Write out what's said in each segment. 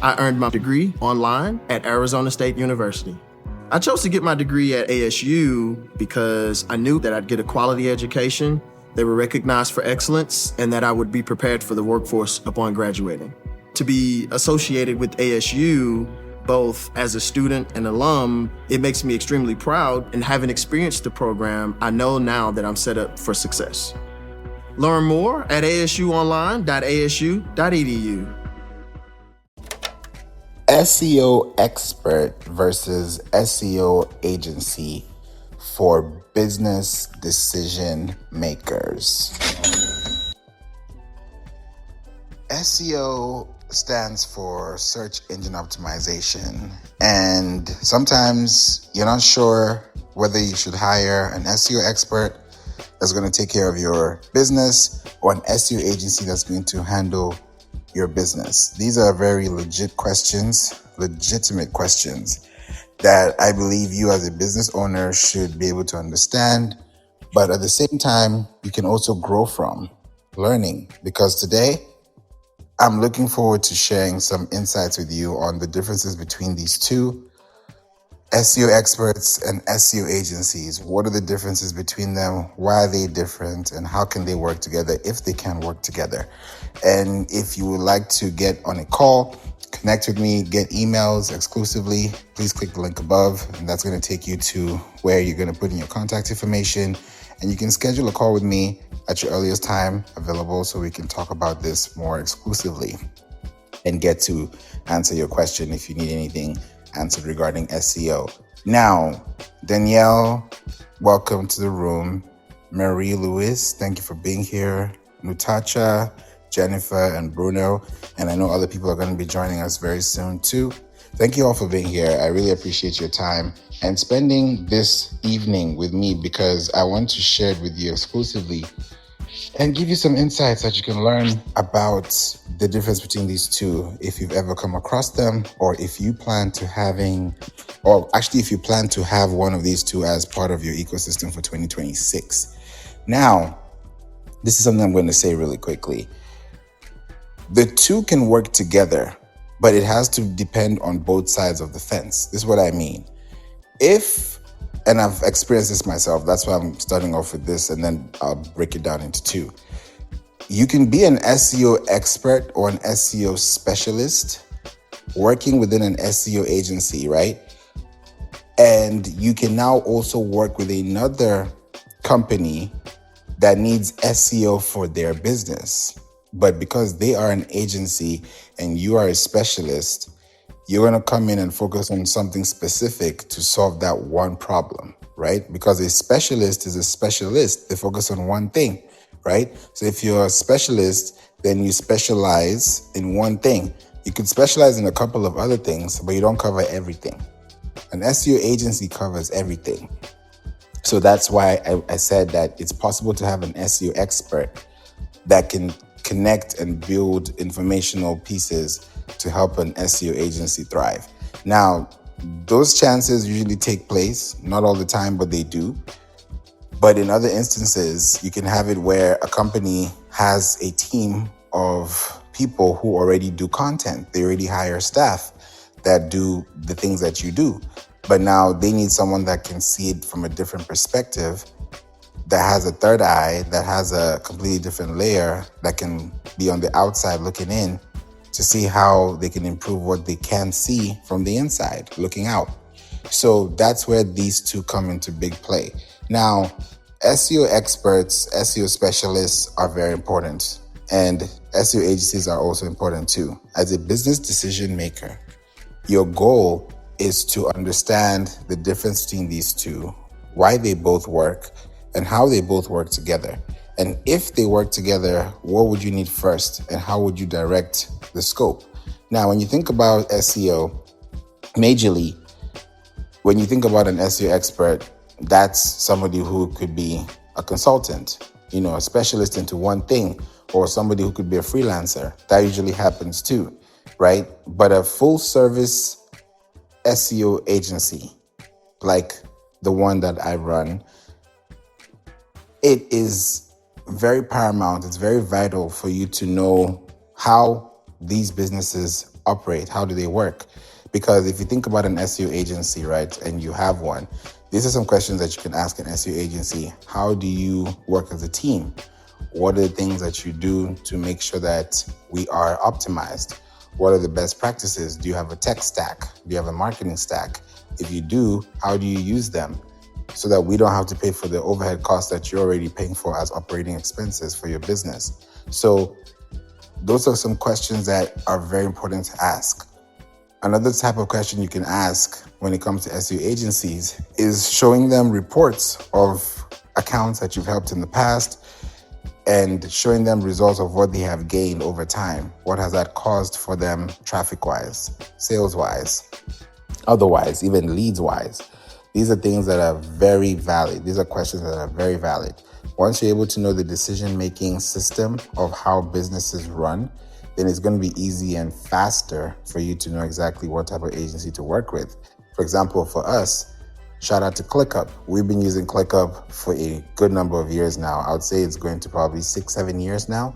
I earned my degree online at Arizona State University. I chose to get my degree at ASU because I knew that I'd get a quality education, they were recognized for excellence, and that I would be prepared for the workforce upon graduating. To be associated with ASU, both as a student and alum, it makes me extremely proud, and having experienced the program, I know now that I'm set up for success. Learn more at asuonline.asu.edu. SEO expert versus SEO agency for business decision makers. SEO stands for search engine optimization, and sometimes you're not sure whether you should hire an SEO expert that's going to take care of your business or an SEO agency that's going to handle your business. These are very legitimate questions that I believe you as a business owner should be able to understand, but at the same time, you can also grow from learning, because today I'm looking forward to sharing some insights with you on the differences between these two, SEO experts and SEO agencies. What are the differences between them? Why are they different? And how can they work together if they can work together? And if you would like to get on a call, connect with me, get emails exclusively, please click the link above, and that's going to take you to where you're going to put in your contact information, and you can schedule a call with me at your earliest time available so we can talk about this more exclusively and get to answer your question if you need anything answered regarding SEO. Now, Danielle, welcome to the room. Marie Lewis, thank you for being here. Nutacha, Jennifer, and Bruno, and I know other people are going to be joining us very soon too. Thank you all for being here. I really appreciate your time and spending this evening with me, because I want to share it with you exclusively and give you some insights that you can learn about the difference between these two, if you've ever come across them, or if you plan to have one of these two as part of your ecosystem for 2026. Now, this is something I'm going to say really quickly. The two can work together, but it has to depend on both sides of the fence. This is what I mean. And I've experienced this myself, that's why I'm starting off with this, and then I'll break it down into two. You can be an SEO expert or an SEO specialist working within an SEO agency, right? And you can now also work with another company that needs SEO for their business. But because they are an agency and you are a specialist, you're going to come in and focus on something specific to solve that one problem, right? Because a specialist is a specialist. They focus on one thing, right? So if you're a specialist, then you specialize in one thing. You could specialize in a couple of other things, but you don't cover everything. An SEO agency covers everything. So that's why I said that it's possible to have an SEO expert that can connect and build informational pieces to help an SEO agency thrive. Now, those chances usually take place, not all the time, but they do. But in other instances, you can have it where a company has a team of people who already do content. They already hire staff that do the things that you do. But now they need someone that can see it from a different perspective, that has a third eye, that has a completely different layer, that can be on the outside looking in to see how they can improve what they can see from the inside, looking out. So that's where these two come into big play. Now, SEO experts, SEO specialists are very important, and SEO agencies are also important too. As a business decision maker, your goal is to understand the difference between these two, why they both work, and how they both work together. And if they work together, what would you need first, and how would you direct the scope? Now, when you think about SEO, majorly, when you think about an SEO expert, that's somebody who could be a consultant, a specialist into one thing, or somebody who could be a freelancer. That usually happens too, right? But a full service SEO agency, like the one that I run, it is very paramount. It's very vital for you to know how these businesses operate? How do they work? Because if you think about an SEO agency, right, and you have one, these are some questions that you can ask an SEO agency. How do you work as a team? What are the things that you do to make sure that we are optimized? What are the best practices? Do you have a tech stack? Do you have a marketing stack? If you do, how do you use them? So that we don't have to pay for the overhead costs that you're already paying for as operating expenses for your business. So those are some questions that are very important to ask. Another type of question you can ask when it comes to SEO agencies is showing them reports of accounts that you've helped in the past and showing them results of what they have gained over time. What has that caused for them traffic-wise, sales-wise, otherwise, even leads-wise? These are things that are very valid. These are questions that are very valid. Once you're able to know the decision-making system of how businesses run, then it's going to be easy and faster for you to know exactly what type of agency to work with. For example, for us, shout out to ClickUp. We've been using ClickUp for a good number of years now. I would say it's going to probably 6-7 years now.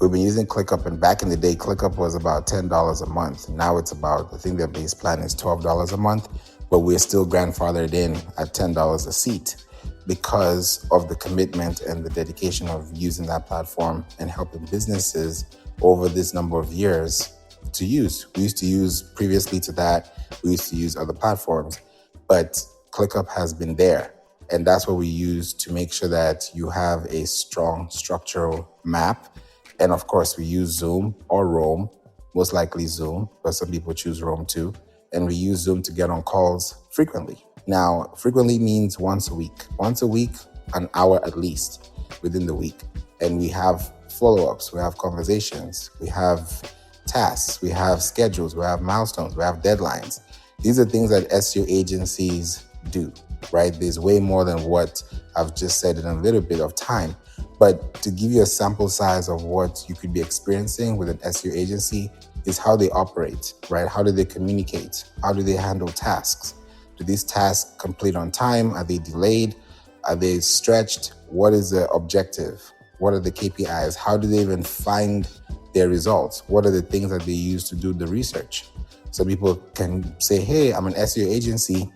We've been using ClickUp, and back in the day, ClickUp was about $10 a month. Now it's about, I think their base plan is $12 a month, but we're still grandfathered in at $10 a seat because of the commitment and the dedication of using that platform and helping businesses over this number of years to use. We used to use previously to that, we used to use other platforms, but ClickUp has been there. And that's what we use to make sure that you have a strong structural map. And of course, we use Zoom or Roam, most likely Zoom, but some people choose Roam too. And we use Zoom to get on calls frequently. Now, frequently means once a week, an hour at least within the week. And we have follow-ups, we have conversations, we have tasks, we have schedules, we have milestones, we have deadlines. These are things that SEO agencies do, right? There's way more than what I've just said in a little bit of time. But to give you a sample size of what you could be experiencing with an SEO agency is how they operate, right? How do they communicate? How do they handle tasks? Do these tasks complete on time? Are they delayed? Are they stretched? What is the objective? What are the KPIs? How do they even find their results? What are the things that they use to do the research? So people can say, hey, I'm an SEO agency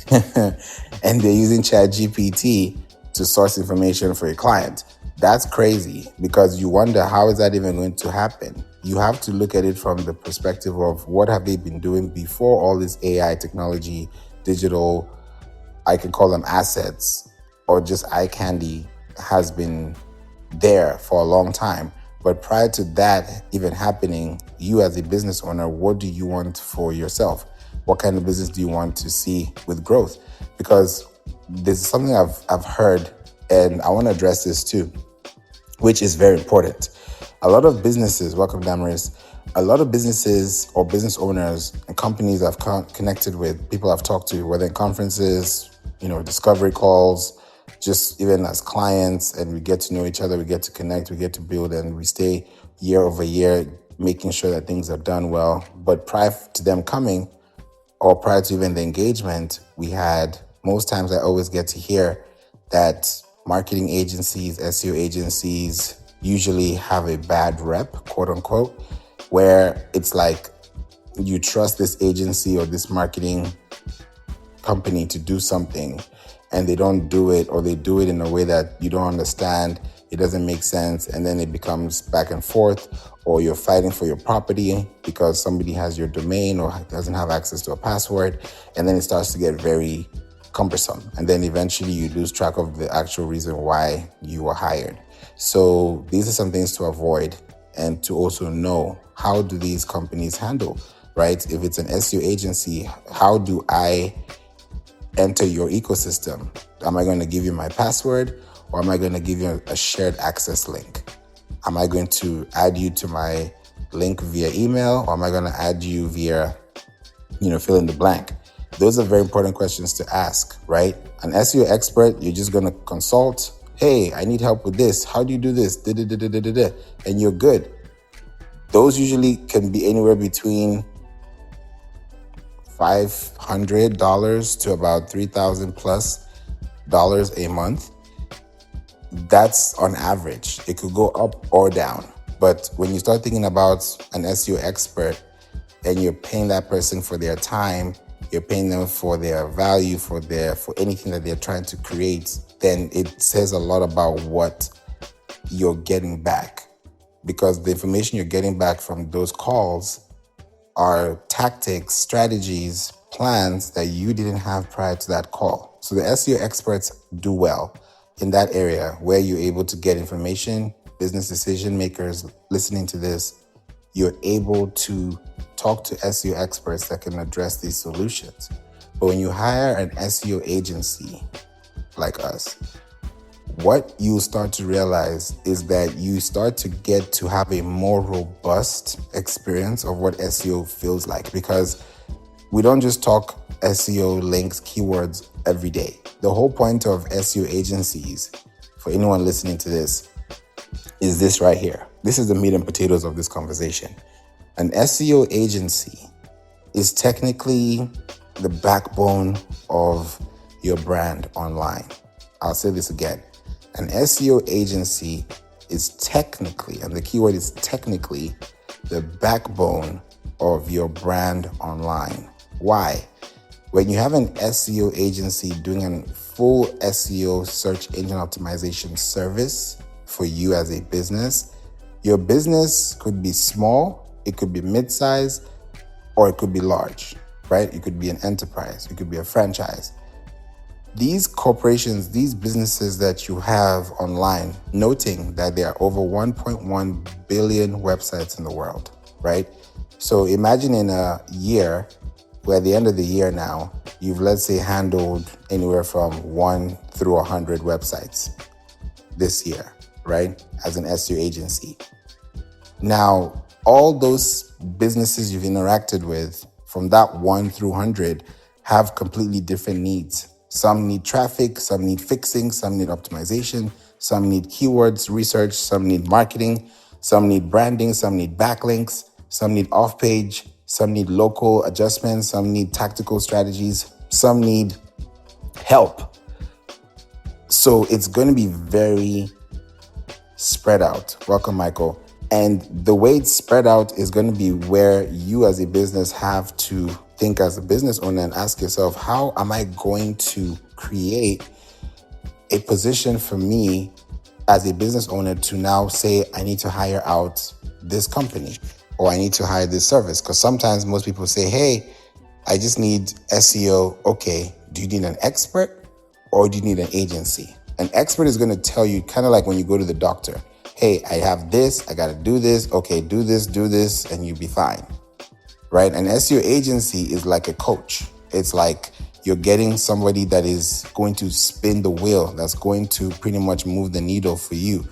and they're using ChatGPT to source information for a client. That's crazy, because you wonder, how is that even going to happen? You have to look at it from the perspective of what have they been doing before all this AI technology, digital, I can call them assets, or just eye candy has been there for a long time. But prior to that even happening, you as a business owner, what do you want for yourself? What kind of business do you want to see with growth? Because this is something I've heard, and I want to address this too, which is very important. A lot of businesses, welcome Damaris, a lot of businesses or business owners and companies I've connected with, people I've talked to, whether in conferences, discovery calls, just even as clients, and we get to know each other, we get to connect, we get to build, and we stay year over year, making sure that things are done well. But prior to them coming, or prior to even the engagement, most times I always get to hear that marketing agencies, SEO agencies usually have a bad rep, quote unquote, where it's like you trust this agency or this marketing company to do something and they don't do it, or they do it in a way that you don't understand, it doesn't make sense, and then it becomes back and forth, or you're fighting for your property because somebody has your domain or doesn't have access to a password, and then it starts to get very cumbersome, and then eventually you lose track of the actual reason why you were hired. So these are some things to avoid, and to also know, how do these companies handle, right? If it's an SEO agency, how do I enter your ecosystem? Am I going to give you my password, or am I going to give you a shared access link? Am I going to add you to my link via email, or am I going to add you via, fill in the blank? Those are very important questions to ask, right? An SEO expert, you're just going to consult. Hey, I need help with this. How do you do this? And you're good. Those usually can be anywhere between $500 to about $3,000 plus a month. That's on average. It could go up or down. But when you start thinking about an SEO expert, and you're paying that person for their time, you're paying them for their value, for anything that they're trying to create, then it says a lot about what you're getting back. Because the information you're getting back from those calls are tactics, strategies, plans that you didn't have prior to that call. So the SEO experts do well in that area where you're able to get information. Business decision makers listening to this, you're able to talk to SEO experts that can address these solutions. But when you hire an SEO agency like us, what you start to realize is that you start to get to have a more robust experience of what SEO feels like, because we don't just talk SEO links, keywords every day. The whole point of SEO agencies, for anyone listening to this, is this right here. This is the meat and potatoes of this conversation. An SEO agency is technically the backbone of your brand online. I'll say this again. An SEO agency is technically, and the keyword is technically, the backbone of your brand online. Why? When you have an SEO agency doing a full SEO search engine optimization service for you as a business, your business could be small, it could be mid-size, or it could be large, right? It could be an enterprise, it could be a franchise. These corporations, these businesses that you have online, noting that there are over 1.1 billion websites in the world, right? So imagine in a year, we're at the end of the year now, you've, let's say, handled anywhere from 1 through 100 websites this year, right? As an SEO agency. Now, all those businesses you've interacted with from that 1 through 100 have completely different needs. Some need traffic, some need fixing, some need optimization, some need keywords research, some need marketing, some need branding, some need backlinks, some need off-page, some need local adjustments, some need tactical strategies, some need help. So it's going to be very spread out. Welcome, Michael. And the way it's spread out is going to be where you as a business have to think as a business owner and ask yourself, how am I going to create a position for me as a business owner to now say, I need to hire out this company or I need to hire this service? Because sometimes most people say, hey, I just need SEO. Okay, do you need an expert or do you need an agency? An expert is going to tell you, kind of like when you go to the doctor, hey, I have this, I got to do this. Okay, do this, and you'll be fine, right? An SEO agency is like a coach. It's like you're getting somebody that is going to spin the wheel, that's going to pretty much move the needle for you.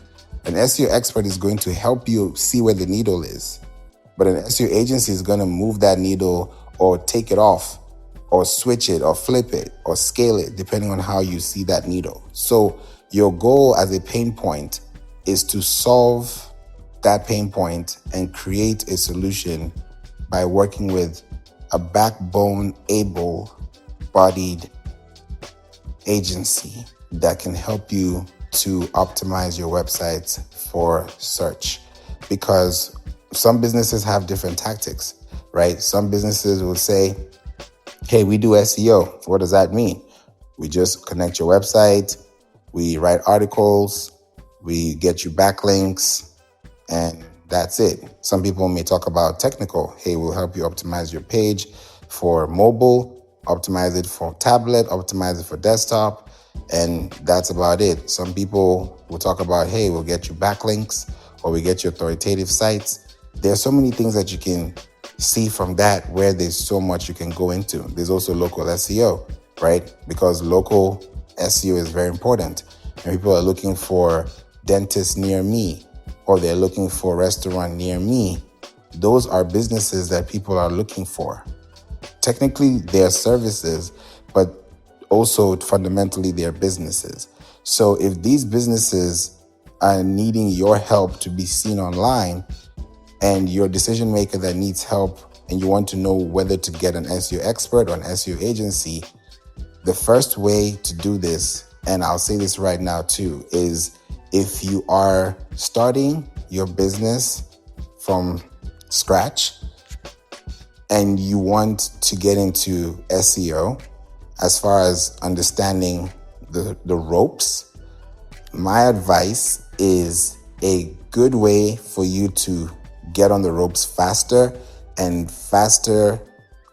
An SEO expert is going to help you see where the needle is. But an SEO agency is going to move that needle or take it off or switch it or flip it or scale it, depending on how you see that needle. So your goal as a pain point is to solve that pain point and create a solution by working with a backbone, able-bodied agency that can help you to optimize your website for search. Because some businesses have different tactics, right? Some businesses will say, hey, we do SEO. What does that mean? We just connect your website, we write articles, we get you backlinks, and that's it. Some people may talk about technical. Hey, we'll help you optimize your page for mobile, optimize it for tablet, optimize it for desktop, and that's about it. Some people will talk about, hey, we'll get you backlinks or we get you authoritative sites. There are so many things that you can see from that where there's so much you can go into. There's also local SEO, right? Because local SEO is very important. And people are looking for dentist near me, or they're looking for a restaurant near me. Those are businesses that people are looking for. Technically, they're services, but also fundamentally they're businesses. So if these businesses are needing your help to be seen online, and you're a decision maker that needs help and you want to know whether to get an SEO expert or an SEO agency, the first way to do this, and I'll say this right now too, is if you are starting your business from scratch and you want to get into SEO, as far as understanding the ropes, my advice is a good way for you to get on the ropes faster and faster.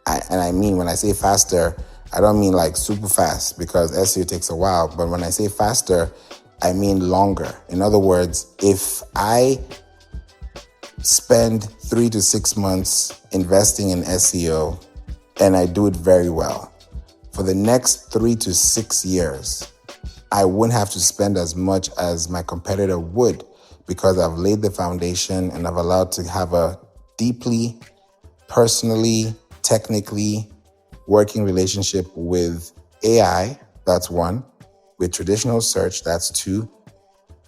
And I mean, when I say faster, I don't mean like super fast, because SEO takes a while. But when I say faster, I mean longer. In other words, if I spend 3 to 6 months investing in SEO and I do it very well, for the next 3 to 6 years, I wouldn't have to spend as much as my competitor would, because I've laid the foundation and I've allowed to have a deeply, personally, technically working relationship with AI, that's 1, with traditional search, that's 2,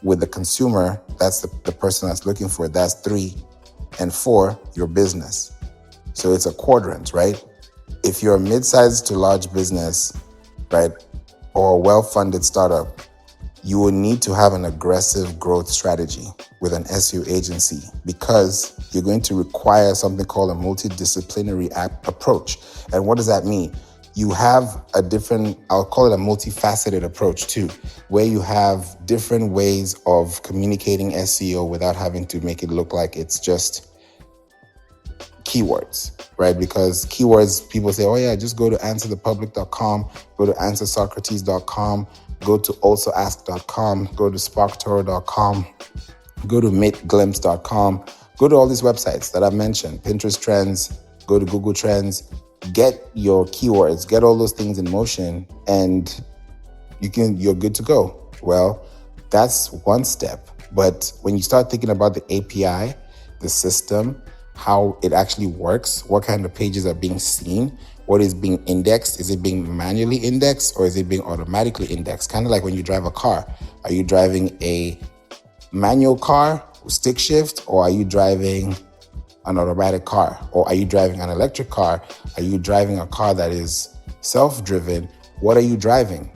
with the consumer, that's the person that's looking for it, that's 3, and 4, your business. So it's a quadrant, right? If you're a mid-sized to large business, right, or a well-funded startup, you will need to have an aggressive growth strategy with an SEO agency, because you're going to require something called a multi-disciplinary approach. And what does that mean? You have a different, I'll call it a multifaceted approach too, where you have different ways of communicating SEO without having to make it look like it's just keywords, right? Because keywords, people say, oh yeah, just go to answerthepublic.com, go to answersocrates.com, go to alsoask.com, go to sparktoro.com, go to makeglimpse.com, go to all these websites that I've mentioned, Pinterest Trends, go to Google Trends, get your keywords, get all those things in motion, and you're good to go. Well, that's one step. But when you start thinking about the API, the system, how it actually works, what kind of pages are being seen, what is being indexed, is it being manually indexed or is it being automatically indexed? Kind of like when you drive a car. Are you driving a manual car, stick shift, or are you driving an automatic car? Or are you driving an electric car? Are you driving a car that is self-driven? What are you driving?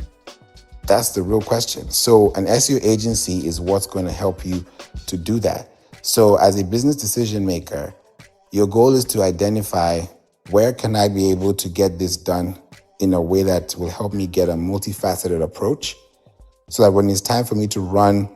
That's the real question. So an SEO agency is what's going to help you to do that. So as a business decision maker, your goal is to identify, where can I be able to get this done in a way that will help me get a multifaceted approach, so that when it's time for me to run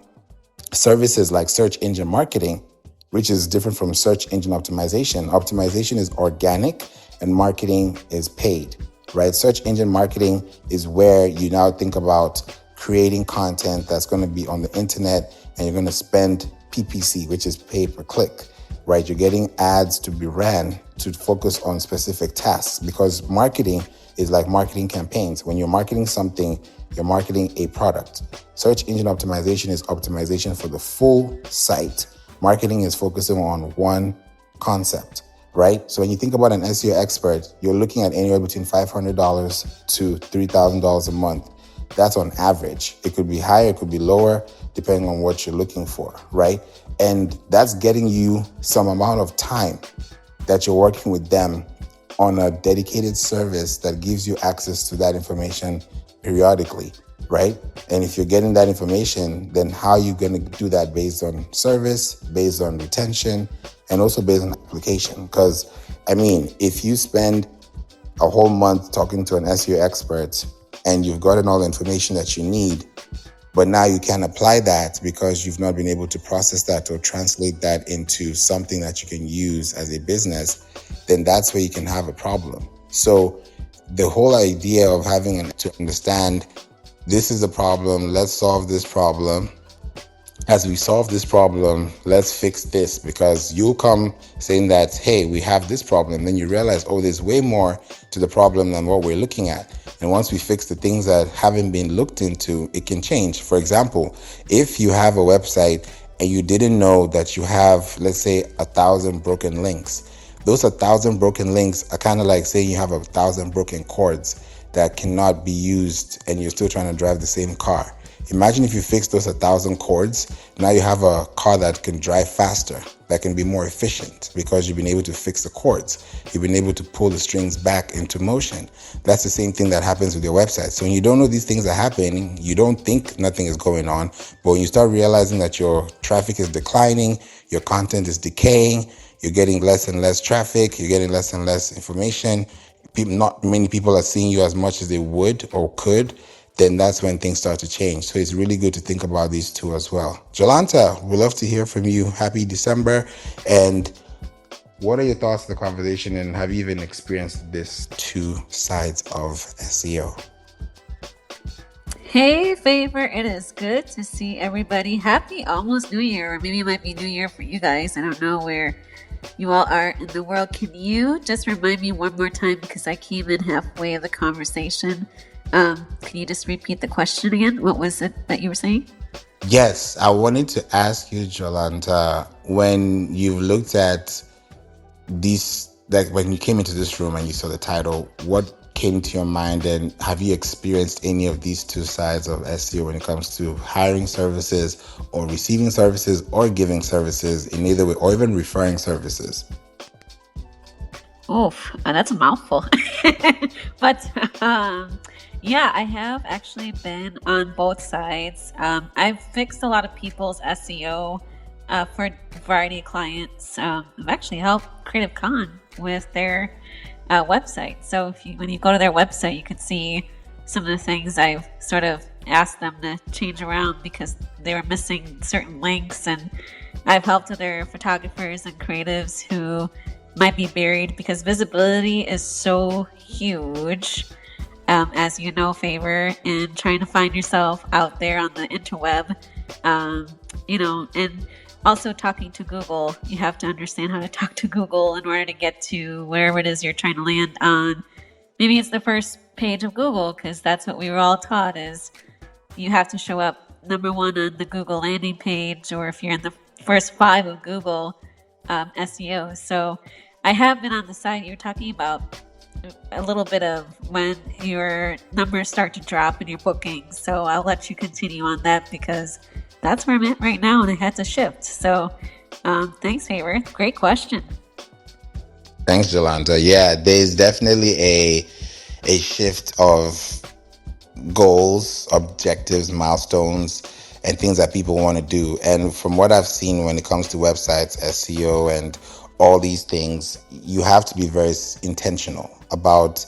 services like search engine marketing, which is different from search engine optimization. Optimization is organic and marketing is paid, right? Search engine marketing is where you now think about creating content that's going to be on the internet, and you're going to spend PPC, which is pay per click, right? You're getting ads to be ran to focus on specific tasks, because marketing is like marketing campaigns. When you're marketing something, you're marketing a product. Search engine optimization is optimization for the full site. Marketing is focusing on one concept, right? So when you think about an SEO expert, you're looking at anywhere between $500 to $3,000 a month. That's on average. It could be higher, it could be lower, depending on what you're looking for, right? And that's getting you some amount of time that you're working with them on a dedicated service that gives you access to that information periodically, right? And if you're getting that information, then how are you going to do that based on service, based on retention, and also based on application? Because, I mean, if you spend a whole month talking to an SEO expert and you've gotten all the information that you need, but now you can't apply that because you've not been able to process that or translate that into something that you can use as a business, then that's where you can have a problem. So the whole idea of having to understand, this is a problem, let's solve this problem. As we solve this problem, let's fix this, because you'll come saying that, hey, we have this problem. Then you realize, oh, there's way more to the problem than what we're looking at. And once we fix the things that haven't been looked into, it can change. For example, if you have a website and you didn't know that you have, let's say, 1,000 broken links, those 1,000 broken links are kind of like saying you have 1,000 broken cords that cannot be used and you're still trying to drive the same car. Imagine if you fix those 1,000 cords, now you have a car that can drive faster, that can be more efficient because you've been able to fix the cords. You've been able to pull the strings back into motion. That's the same thing that happens with your website. So when you don't know these things are happening, you don't think nothing is going on. But when you start realizing that your traffic is declining, your content is decaying, you're getting less and less traffic, you're getting less and less information, not many people are seeing you as much as they would or could, then that's when things start to change. So it's really good to think about these two as well. Jolanta, we'd love to hear from you. Happy December. And what are your thoughts on the conversation, and have you even experienced this two sides of SEO? Hey, Favor, it is good to see everybody. Happy almost New Year, or maybe it might be New Year for you guys. I don't know where you all are in the world. Can you just remind me one more time, because I came in halfway of the conversation? Can you just repeat the question again? What was it that you were saying? Yes, I wanted to ask you, Jolanta, when you've looked at these, like when you came into this room and you saw the title, what came to your mind, and have you experienced any of these two sides of SEO when it comes to hiring services or receiving services or giving services in either way, or even referring services? Oof, that's a mouthful. But yeah, I have actually been on both sides. I've fixed a lot of people's SEO for a variety of clients. I've actually helped Creative Con with their website. So when you go to their website, you can see some of the things I've sort of asked them to change around because they were missing certain links, and I've helped other photographers and creatives who might be buried, because visibility is so huge, as you know, Favor, in trying to find yourself out there on the interweb, and also talking to Google. You have to understand how to talk to Google in order to get to wherever it is you're trying to land on. Maybe it's the first page of Google, because that's what we were all taught, is you have to show up number one on the Google landing page, or if you're in the first 5 of Google SEO. So I have been on the side you're talking about, a little bit of when your numbers start to drop in your bookings. So I'll let you continue on that, because that's where I'm at right now, and it had to shift. So thanks, Favor. Great question. Thanks, Jolanta. Yeah, there's definitely a shift of goals, objectives, milestones, and things that people want to do. And from what I've seen when it comes to websites, SEO, and all these things, you have to be very intentional about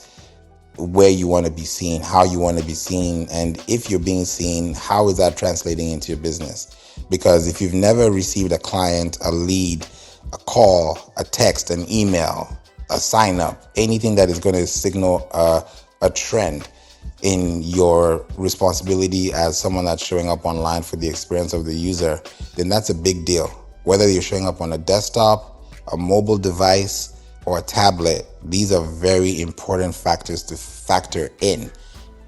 where you want to be seen, how you want to be seen, and if you're being seen, how is that translating into your business? Because if you've never received a client, a lead, a call, a text, an email, a sign up, anything that is going to signal a trend in your responsibility as someone that's showing up online for the experience of the user, then that's a big deal. Whether you're showing up on a desktop, a mobile device, or a tablet, these are very important factors to factor in,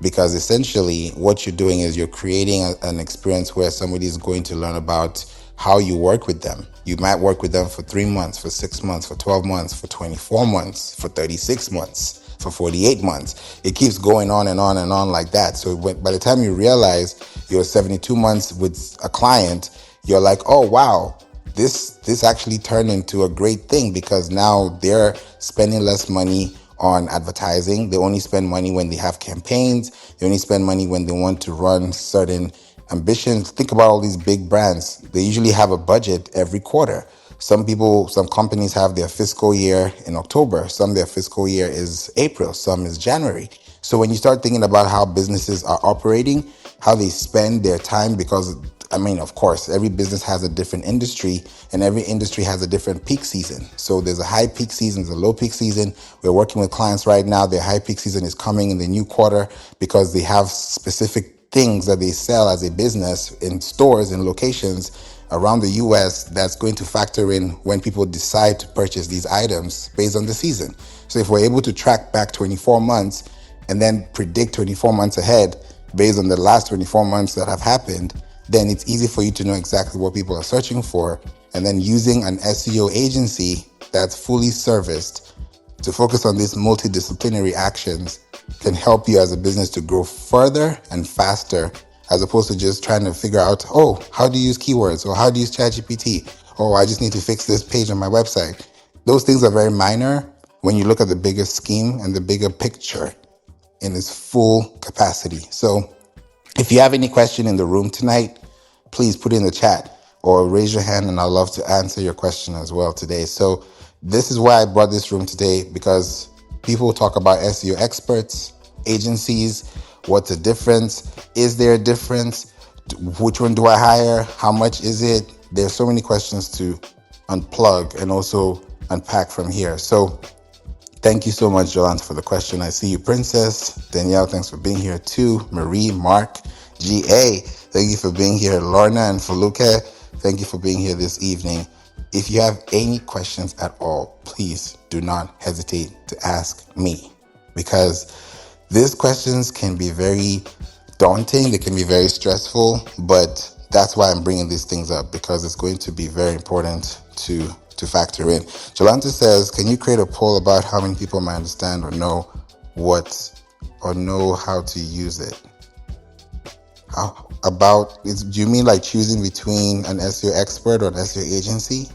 because essentially what you're doing is you're creating an experience where somebody is going to learn about how you work with them. You might work with them for 3 months, for 6 months, for 12 months, for 24 months, for 36 months, for 48 months. It keeps going on and on and on like that. So by the time you realize you're 72 months with a client, you're like, oh, wow, this actually turned into a great thing, because now they're spending less money on advertising. They only spend money when they have campaigns. They only spend money when they want to run certain ambitions. Think about all these big brands. They usually have a budget every quarter. Some companies have their fiscal year in October. Some their fiscal year is April. Some is January. So when you start thinking about how businesses are operating, how they spend their time, because of course, every business has a different industry, and every industry has a different peak season. So there's a high peak season, there's a low peak season. We're working with clients right now. Their high peak season is coming in the new quarter, because they have specific things that they sell as a business in stores and locations around the US that's going to factor in when people decide to purchase these items based on the season. So if we're able to track back 24 months and then predict 24 months ahead based on the last 24 months that have happened, then it's easy for you to know exactly what people are searching for. And then using an SEO agency that's fully serviced to focus on these multidisciplinary actions can help you as a business to grow further and faster, as opposed to just trying to figure out, oh, how do you use keywords, or how do you use ChatGPT? Oh, I just need to fix this page on my website. Those things are very minor when you look at the bigger scheme and the bigger picture in its full capacity. So if you have any question in the room tonight, please put it in the chat. or raise your hand and I'd love to answer your question as well today. So this is why I brought this room today, because people talk about SEO experts, agencies, what's the difference? Is there a difference? Which one do I hire? How much is it? There's so many questions to unplug and also unpack from here. So thank you so much, Jolanta, for the question. I see you, Princess. Danielle, thanks for being here too. Marie, Mark, GA, thank you for being here. Lorna and Feluke, thank you for being here this evening. If you have any questions at all, please do not hesitate to ask me, because these questions can be very daunting. They can be very stressful, but that's why I'm bringing these things up, because it's going to be very important to factor in. Jolanta says, can you create a poll about how many people might understand or know how to use it? Do you mean like choosing between an SEO expert or an SEO agency?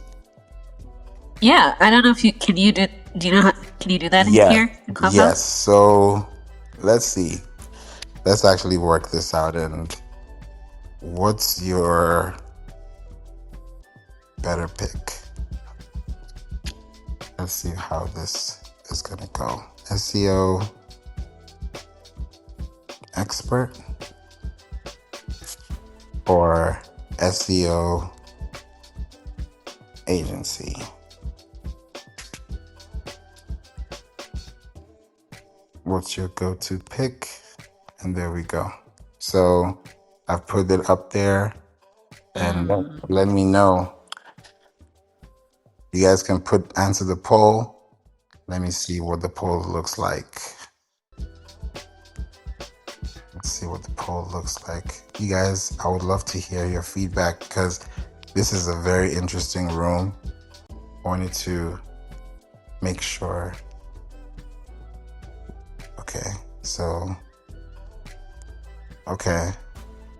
Yeah, I don't know if can you do you know how can you do that here in Clubhouse? Yes. So let's see. Let's actually work this out. And what's your better pick? Let's see how this is going to go. SEO expert or SEO agency? What's your go-to pick? And there we go. So I've put it up there, and let me know. You guys can answer the poll. Let me see what the poll looks like. Let's see what the poll looks like. You guys, I would love to hear your feedback, because this is a very interesting room. I wanted to make sure. Okay.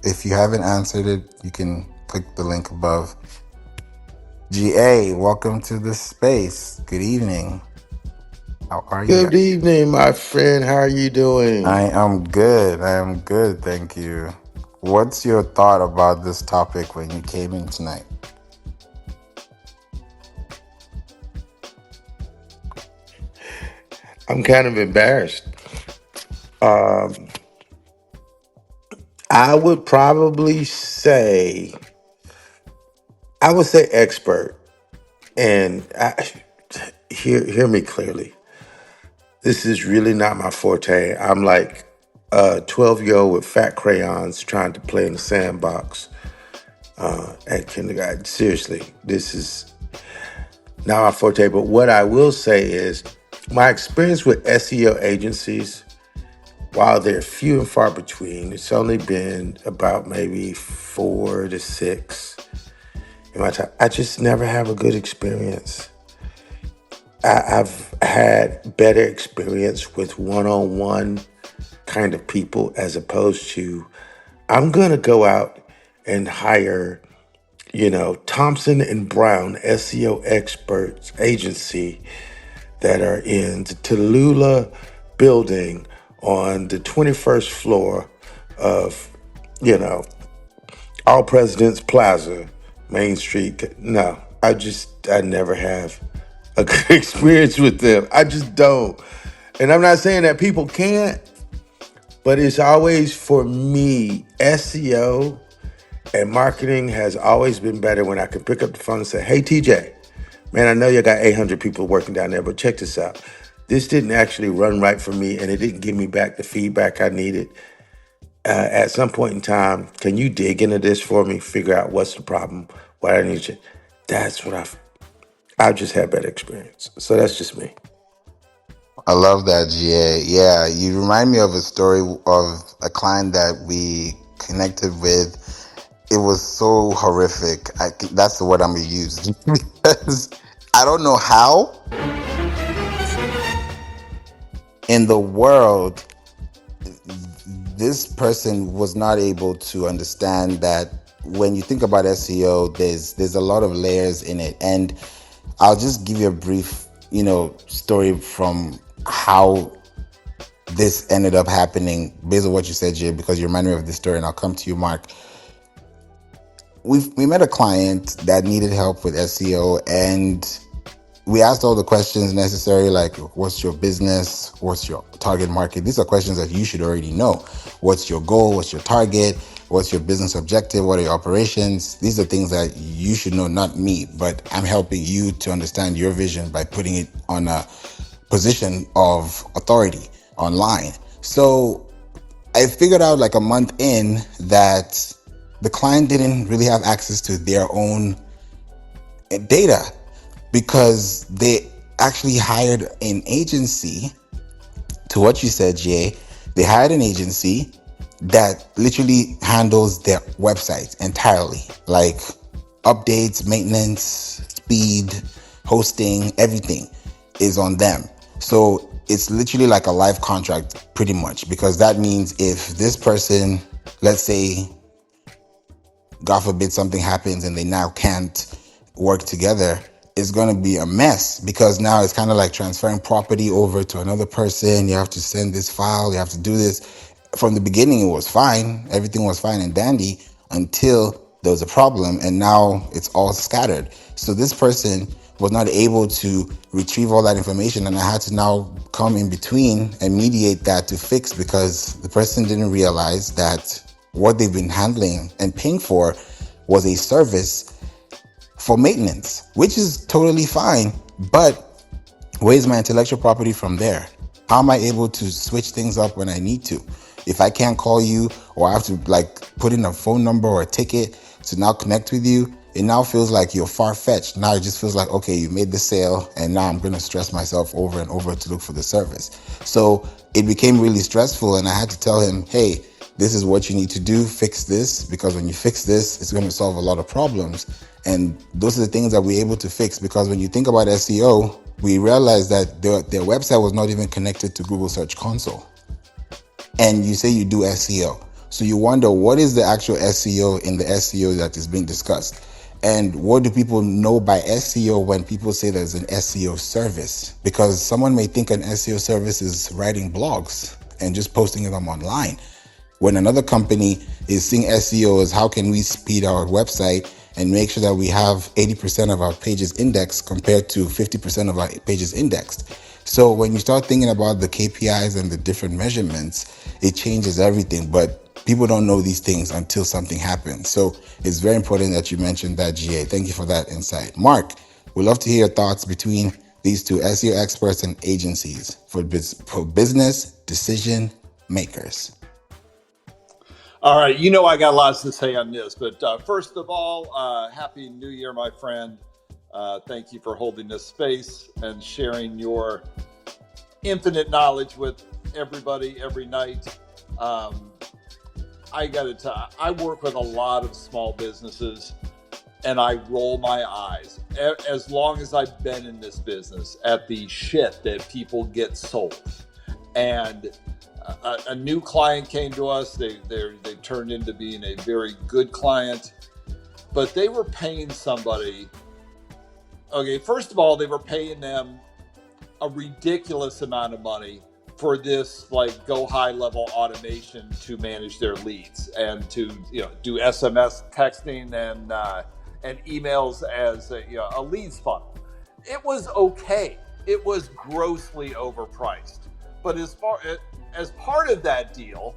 If you haven't answered it, you can click the link above. GA, welcome to the space. Good evening. How are you? Good evening, my friend. How are you doing? I am good. Thank you. What's your thought about this topic when you came in tonight? I'm kind of embarrassed. I would probably say, expert. And hear me clearly. This is really not my forte. I'm like a 12-year-old with fat crayons trying to play in the sandbox at kindergarten. Seriously, this is not my forte. But what I will say is my experience with SEO agencies, while they're few and far between, it's only been about maybe 4 to 6 in my time. I just never have a good experience. I've had better experience with one-on-one kind of people, as opposed to I'm going to go out and hire, Thompson and Brown SEO experts agency that are in the Tallulah building on the 21st floor of, All Presidents Plaza, Main Street. No, I never have a good experience with them. I just don't. And I'm not saying that people can't, but it's always, for me, SEO and marketing has always been better when I can pick up the phone and say, hey, TJ, man, I know you got 800 people working down there, but check this out. This didn't actually run right for me, and it didn't give me back the feedback I needed. At some point in time, can you dig into this for me, figure out what's the problem, what I need to? That's what I've just had better experience. So that's just me. I love that, GA. Yeah, you remind me of a story of a client that we connected with. It was so horrific. That's the word I'm going to use. Because I don't know how in the world this person was not able to understand that when you think about SEO, there's a lot of layers in it. And I'll just give you a brief, story from how this ended up happening based on what you said, Jay, because you remind me of this story, and I'll come to you, Mark. we met a client that needed help with SEO, and we asked all the questions necessary, like what's your business, what's your target market. These are questions that you should already know. What's your goal, what's your target, what's your business objective, what are your operations. These are things that you should know, not me, but I'm helping you to understand your vision by putting it on a position of authority online. So I figured out like a month in that the client didn't really have access to their own data, because they actually hired an agency. To what you said, Jay, they hired an agency that literally handles their website entirely, like updates, maintenance, speed, hosting, everything is on them. So it's literally like a live contract pretty much, because that means if this person, let's say, God forbid something happens and they now can't work together, it's going to be a mess, because now it's kind of like transferring property over to another person. You have to send this file, you have to do this. From the beginning, it was fine. Everything was fine and dandy until there was a problem, and now it's all scattered. So this person was not able to retrieve all that information, and I had to now come in between and mediate that to fix, because the person didn't realize that what they've been handling and paying for was a service for maintenance, which is totally fine. But where's my intellectual property from there? How am I able to switch things up when I need to? If I can't call you, or I have to like put in a phone number or a ticket to now connect with you, it now feels like you're far-fetched. Now it just feels like, okay, you made the sale and now I'm going to stress myself over and over to look for the service. So it became really stressful, and I had to tell him, hey, this is what you need to do, fix this, because when you fix this, it's going to solve a lot of problems. And those are the things that we're able to fix, because when you think about SEO, we realized that their website was not even connected to Google Search Console. And you say you do SEO. So you wonder, what is the actual SEO in the SEO that is being discussed? And what do people know by SEO when people say there's an SEO service? Because someone may think an SEO service is writing blogs and just posting them online, when another company is seeing SEO as how can we speed our website and make sure that we have 80% of our pages indexed compared to 50% of our pages indexed. So when you start thinking about the KPIs and the different measurements, it changes everything. But people don't know these things until something happens. So it's very important that you mentioned that, GA. Thank you for that insight. Mark, we'd love to hear your thoughts between these two, SEO experts and agencies for business decision makers. All right, you know I got lots to say on this, but first of all, Happy New Year, my friend. Thank you for holding this space and sharing your infinite knowledge with everybody every night. I got to tell you, I work with a lot of small businesses, and I roll my eyes, as long as I've been in this business, at the shit that people get sold. And a new client came to us. They turned into being a very good client, but they were paying somebody. Okay, first of all, they were paying them a ridiculous amount of money for this like go high level automation to manage their leads and to do SMS texting and emails as a leads funnel. It was okay. It was grossly overpriced, but as part of that deal,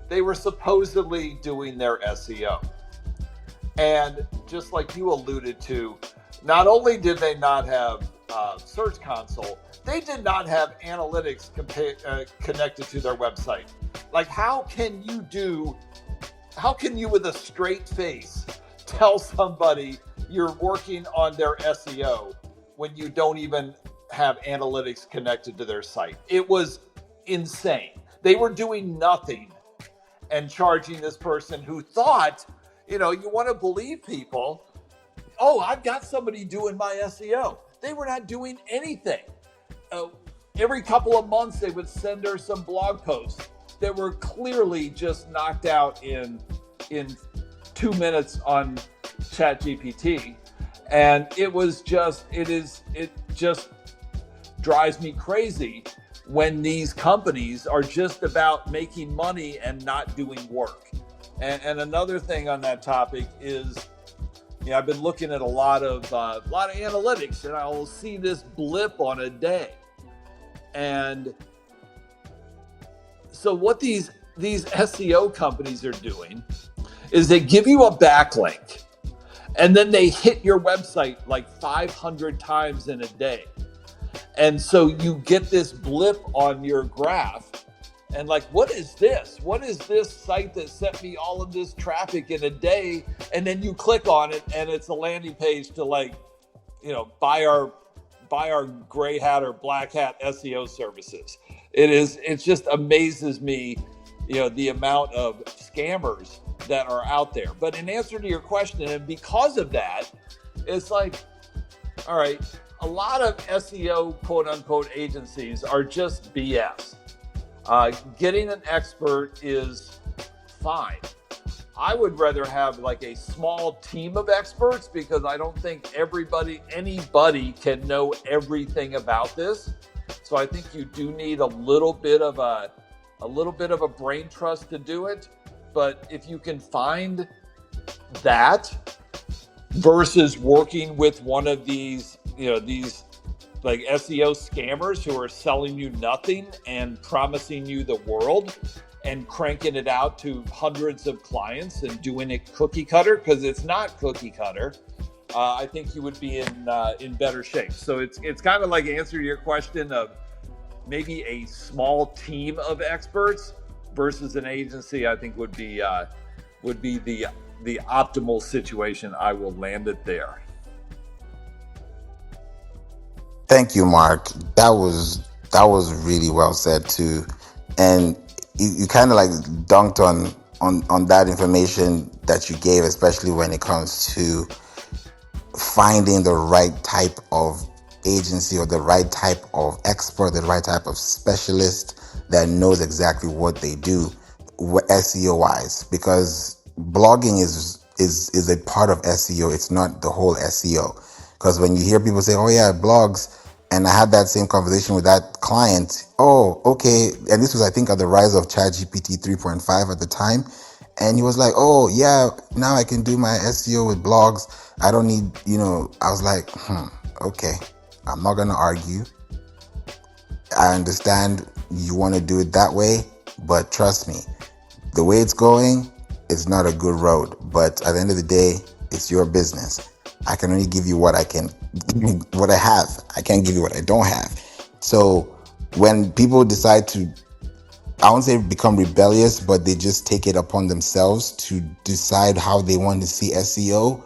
they were supposedly doing their SEO. And just like you alluded to, not only did they not have Search Console, they did not have analytics connected to their website. Like, how can you with a straight face tell somebody you're working on their SEO when you don't even have analytics connected to their site? It was insane. They were doing nothing and charging this person who thought, you want to believe people. Oh, I've got somebody doing my SEO. They were not doing anything. Every couple of months, they would send her some blog posts that were clearly just knocked out in 2 minutes on ChatGPT. And it just drives me crazy when these companies are just about making money and not doing work. And another thing on that topic is, I've been looking at a lot of analytics, and I will see this blip on a day. And so what these SEO companies are doing is they give you a backlink, and then they hit your website like 500 times in a day. And so you get this blip on your graph, and like, what is this? What is this site that sent me all of this traffic in a day? And then you click on it, and it's a landing page to, like, buy our gray hat or black hat SEO services. It just amazes me, the amount of scammers that are out there. But in answer to your question, and because of that, it's like, all right, a lot of SEO quote unquote agencies are just BS. Getting an expert is fine. I would rather have like a small team of experts, because I don't think anybody can know everything about this. So I think you do need a little bit of a brain trust to do it. But if you can find that versus working with one of these like SEO scammers who are selling you nothing and promising you the world and cranking it out to hundreds of clients and doing it cookie cutter, because it's not cookie cutter, I think you would be in better shape. So it's kind of like answer to your question of maybe a small team of experts versus an agency. I think would be the optimal situation. I will land it there. Thank you, Mark. That was really well said too, and you kind of like dunked on that information that you gave, especially when it comes to finding the right type of agency or the right type of expert, the right type of specialist that knows exactly what they do SEO wise, because blogging is a part of SEO. It's not the whole SEO. Because when you hear people say, oh yeah, blogs, and I had that same conversation with that client, oh, okay. And this was, I think, at the rise of ChatGPT 3.5 at the time. And he was like, oh yeah, now I can do my SEO with blogs. I don't need, I was like, okay, I'm not going to argue. I understand you want to do it that way, but trust me, the way it's going, it's not a good road. But at the end of the day, it's your business. I can only give you what I have. I can't give you what I don't have. So when people decide to, I won't say become rebellious, but they just take it upon themselves to decide how they want to see SEO,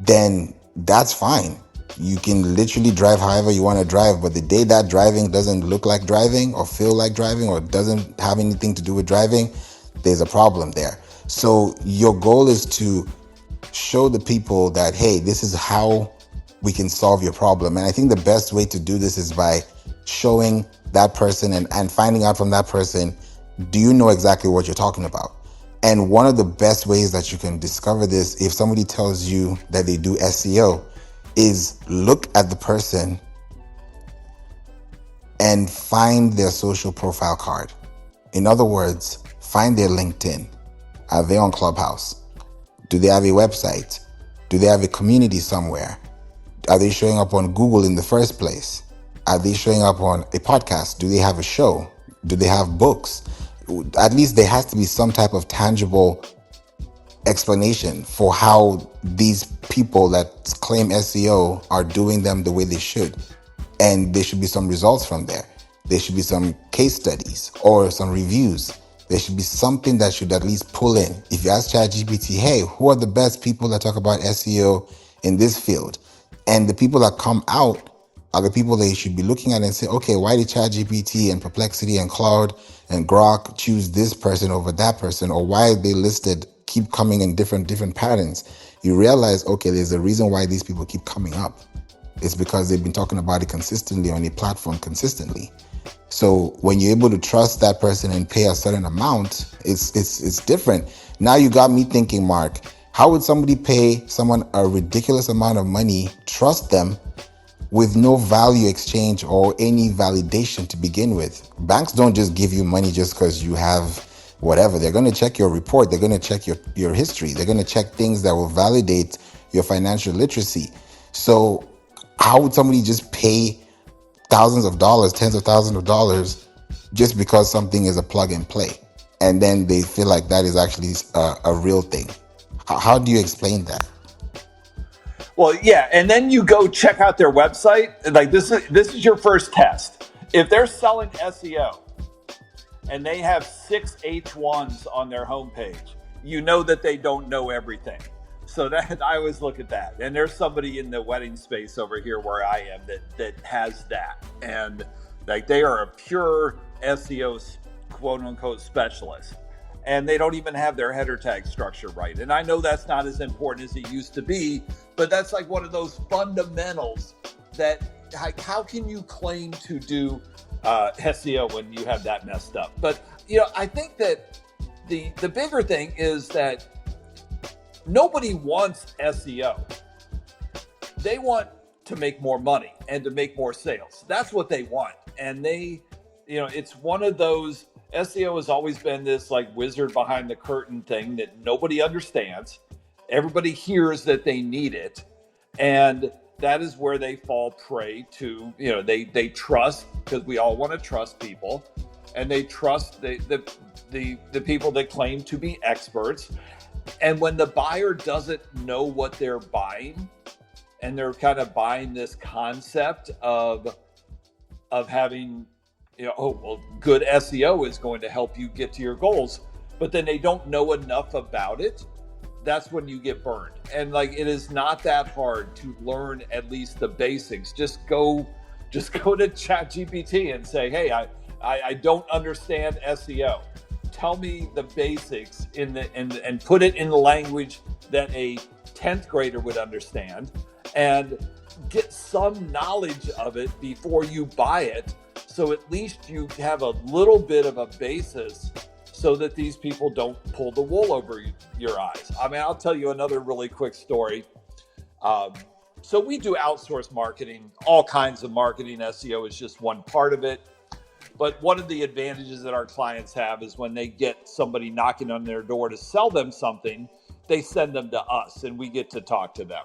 then that's fine. You can literally drive however you want to drive, but the day that driving doesn't look like driving or feel like driving or doesn't have anything to do with driving, there's a problem there. So your goal is to show the people that, hey, this is how we can solve your problem. And I think the best way to do this is by showing that person and finding out from that person, do you know exactly what you're talking about? And one of the best ways that you can discover this, if somebody tells you that they do SEO, is look at the person and find their social profile card. In other words, find their LinkedIn. Are they on Clubhouse? Do they have a website? Do they have a community somewhere? Are they showing up on Google in the first place? Are they showing up on a podcast? Do they have a show? Do they have books? At least there has to be some type of tangible explanation for how these people that claim SEO are doing them the way they should. And there should be some results from there. There should be some case studies or some reviews. There should be something that should at least pull in. If you ask ChatGPT, hey, who are the best people that talk about SEO in this field? And the people that come out are the people that you should be looking at and say, okay, why did ChatGPT and Perplexity and Cloud and Grok choose this person over that person? Or why are they listed, keep coming in different patterns? You realize, okay, there's a reason why these people keep coming up. It's because they've been talking about it consistently on a platform consistently. So when you're able to trust that person and pay a certain amount, it's different. Now you got me thinking, Mark, how would somebody pay someone a ridiculous amount of money, trust them, with no value exchange or any validation to begin with? Banks don't just give you money just because you have whatever. They're going to check your report. They're going to check your history. They're going to check things that will validate your financial literacy. So how would somebody just pay thousands of dollars, tens of thousands of dollars, just because something is a plug and play? And then they feel like that is actually a real thing. How do you explain that? Well, yeah, and then you go check out their website. Like this is your first test. If they're selling SEO and they have 6 H1s on their homepage, you know that they don't know everything. So that I always look at that. And there's somebody in the wedding space over here where I am that has that. And like they are a pure SEO quote unquote specialist. And they don't even have their header tag structure right. And I know that's not as important as it used to be, but that's like one of those fundamentals that like, how can you claim to do SEO when you have that messed up? But I think that the bigger thing is that nobody wants SEO. They want to make more money and to make more sales. That's what they want. And they, it's one of those, SEO has always been this like wizard behind the curtain thing that nobody understands. Everybody hears that they need it. And that is where they fall prey to, they trust, because we all want to trust people, and they trust the people that claim to be experts. And when the buyer doesn't know what they're buying, and they're kind of buying this concept of having, good SEO is going to help you get to your goals, but then they don't know enough about it, that's when you get burned. And like, it is not that hard to learn at least the basics. Just go to ChatGPT and say, hey, I don't understand SEO. Tell me the basics and put it in the language that a 10th grader would understand, and get some knowledge of it before you buy it. So at least you have a little bit of a basis so that these people don't pull the wool over your eyes. I mean, I'll tell you another really quick story. So we do outsource marketing, all kinds of marketing. SEO is just one part of it. But one of the advantages that our clients have is when they get somebody knocking on their door to sell them something, they send them to us and we get to talk to them.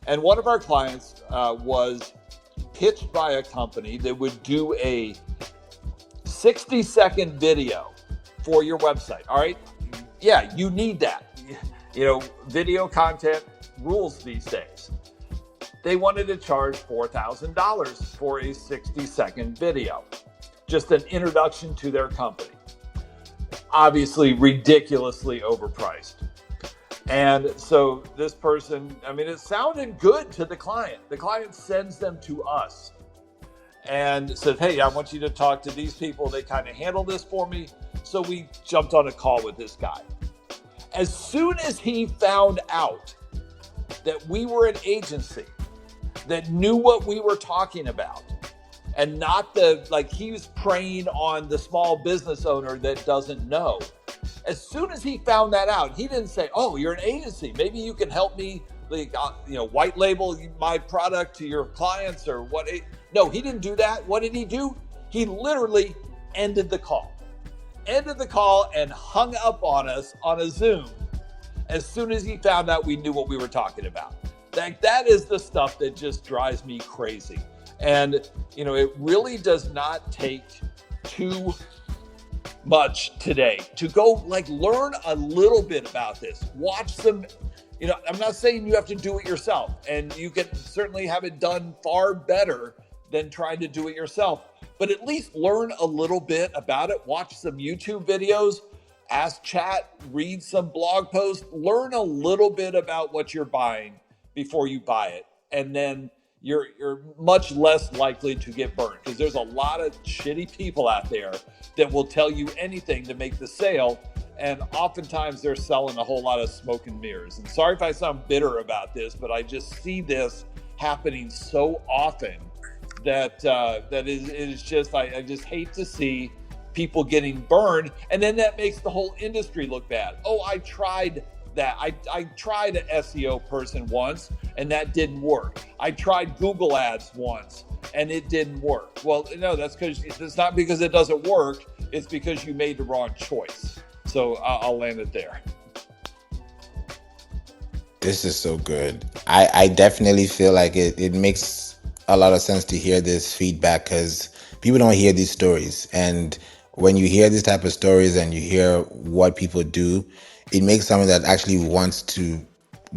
And one of our clients was pitched by a company that would do a 60-second video for your website. All right. Yeah, you need that. Video content rules these days. They wanted to charge $4,000 for a 60-second video. Just an introduction to their company. Obviously, ridiculously overpriced. And so this person, it sounded good to the client. The client sends them to us and says, hey, I want you to talk to these people. They kind of handle this for me. So we jumped on a call with this guy. As soon as he found out that we were an agency that knew what we were talking about, and not he was preying on the small business owner that doesn't know. As soon as he found that out, he didn't say, oh, you're an agency. Maybe you can help me, white label my product to your clients or what. No, he didn't do that. What did he do? He literally ended the call and hung up on us on a Zoom as soon as he found out we knew what we were talking about. That is the stuff that just drives me crazy. And, it really does not take too much today to go learn a little bit about this. Watch some, I'm not saying you have to do it yourself, and you can certainly have it done far better than trying to do it yourself, but at least learn a little bit about it. Watch some YouTube videos, ask chat, read some blog posts, learn a little bit about what you're buying before you buy it. And then you're much less likely to get burned, because there's a lot of shitty people out there that will tell you anything to make the sale. And oftentimes they're selling a whole lot of smoke and mirrors. And sorry if I sound bitter about this, but I just see this happening so often that it is just, I just hate to see people getting burned. And then that makes the whole industry look bad. Oh, I tried that. I tried an SEO person once and that didn't work. I tried Google ads once and it didn't work. Well, no, that's not because it doesn't work. It's because you made the wrong choice. So I'll land it there. This is so good. I definitely feel like it makes a lot of sense to hear this feedback because people don't hear these stories. And when you hear these type of stories and you hear what people do, it makes someone that actually wants to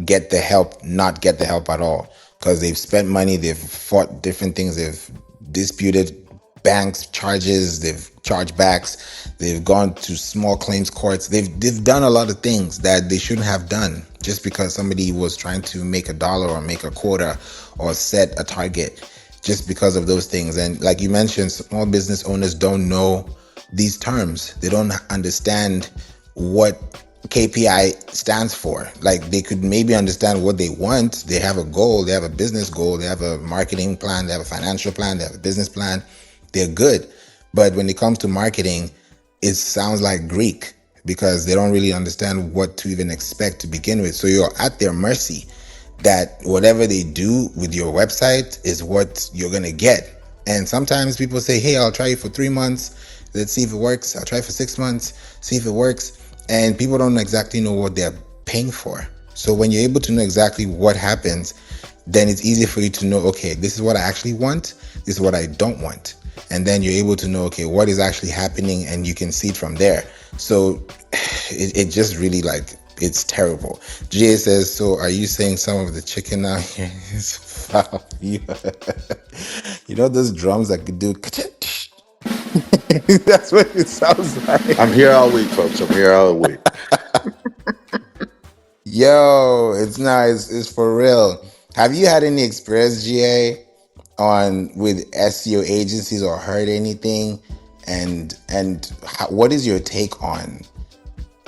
get the help not get the help at all because they've spent money, they've fought different things, they've disputed banks charges, they've chargebacks, they've gone to small claims courts, they've done a lot of things that they shouldn't have done just because somebody was trying to make a dollar or make a quota or set a target just because of those things. And like you mentioned, small business owners don't know these terms. They don't understand what KPI stands for. Like they could maybe understand what they want. They have a goal, they have a business goal, they have a marketing plan, they have a financial plan, they have a business plan. They're good. But when it comes to marketing, it sounds like Greek because they don't really understand what to even expect to begin with. So you're at their mercy that whatever they do with your website is what you're going to get. And sometimes people say, hey, I'll try it for 3 months. Let's see if it works. I'll try it for 6 months, see if it works. And people don't exactly know what they're paying for. So when you're able to know exactly what happens, then it's easy for you to know, okay, this is what I actually want. This is what I don't want. And then you're able to know, okay, what is actually happening, and you can see it from there. So it just really like, it's terrible. GA says, so are you saying some of the chicken out here is foul? You know those drums that could do that's what it sounds like. I'm here all week, folks. I'm here all week. Yo, it's nice. It's for real. Have you had any experience, GA, on with SEO agencies or heard anything? And what is your take on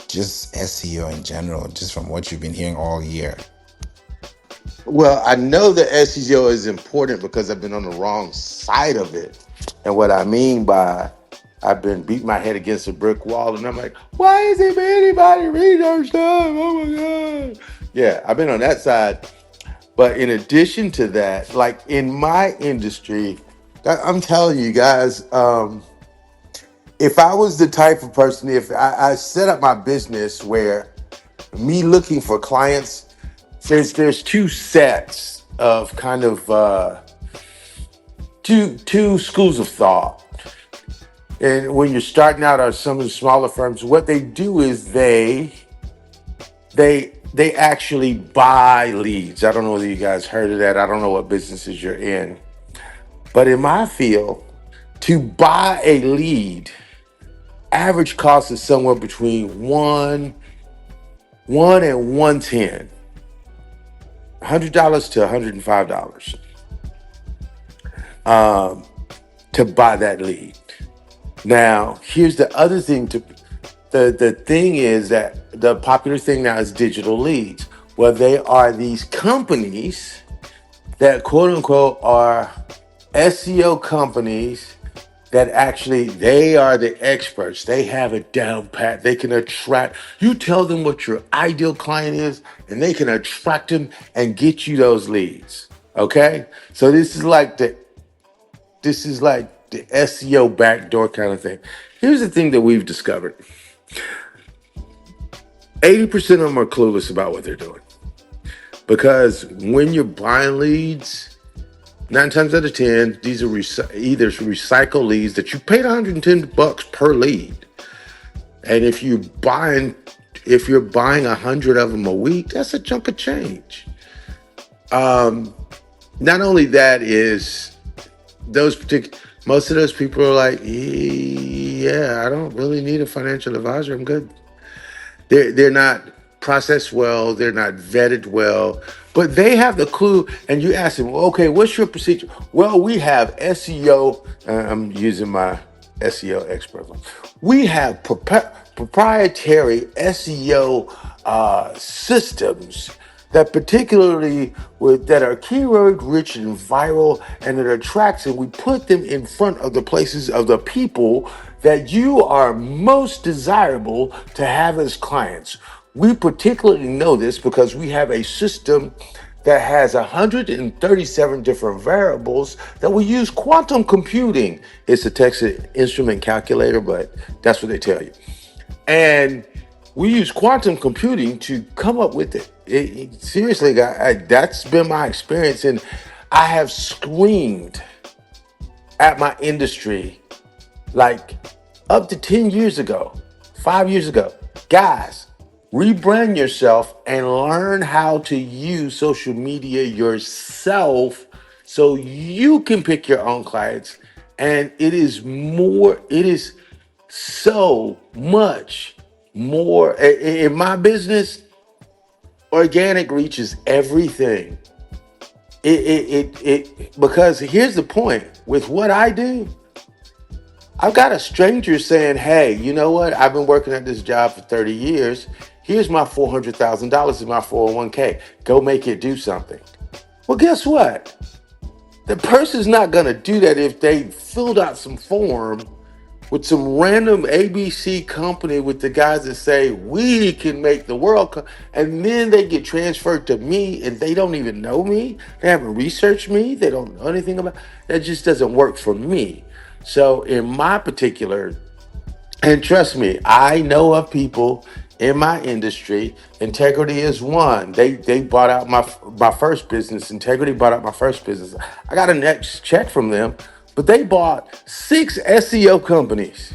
just SEO in general, just from what you've been hearing all year? Well, I know that SEO is important because I've been on the wrong side of it. And what I mean by I've been beating my head against a brick wall and I'm like, why isn't anybody reading our stuff? Oh my God. Yeah, I've been on that side. But in addition to that, like in my industry, I'm telling you guys, if I was the type of person, if I set up my business where me looking for clients, there's two sets of kind of two schools of thought. And when you're starting out on some of the smaller firms, what they do is they actually buy leads. I don't know whether you guys heard of that. I don't know what businesses you're in. But in my field, to buy a lead, average cost is somewhere between one and 110. $100 to $105 to buy that lead. Now, here's the other thing. The thing is that the popular thing now is digital leads. Well, they are these companies that quote unquote are SEO companies that actually they are the experts. They have it down pat. They can attract. You tell them what your ideal client is, and they can attract them and get you those leads. Okay, so this is like the SEO backdoor kind of thing. Here's the thing that we've discovered: 80% of them are clueless about what they're doing, because when you're buying leads, 9 times out of 10, these are either recycle leads that you paid $110 per lead. And if you're buying 100 of them a week, that's a chunk of change. Not only that is most of those people are like, yeah, I don't really need a financial advisor. I'm good. They're not processed well. They're not vetted well. But they have the clue. And you ask them, well, okay, what's your procedure? Well, we have SEO. I'm using my SEO expert. We have proprietary SEO systems that that are keyword rich and viral and that attracts, and we put them in front of the places of the people that you are most desirable to have as clients. We particularly know this because we have a system that has 137 different variables that we use quantum computing. It's a Texas Instrument calculator, but that's what they tell you. And we use quantum computing to come up with it. Seriously, that's been my experience. And I have screamed at my industry like up to 10 years ago, 5 years ago. Guys, rebrand yourself and learn how to use social media yourself so you can pick your own clients. And it is so much more. In my business, organic reach is everything. Because here's the point with what I do. I've got a stranger saying, hey, you know what? I've been working at this job for 30 years. Here's my $400,000 in my 401k. Go make it do something. Well, guess what? The person's not going to do that if they filled out some form with some random ABC company with the guys that say, we can make the world and then they get transferred to me and they don't even know me. They haven't researched me. They don't know anything about that. Just doesn't work for me. So in my particular, and trust me, I know of people in my industry. Integrity is one. They bought out my first business. Integrity bought out my first business. I got a next check from them, but they bought 6 SEO companies.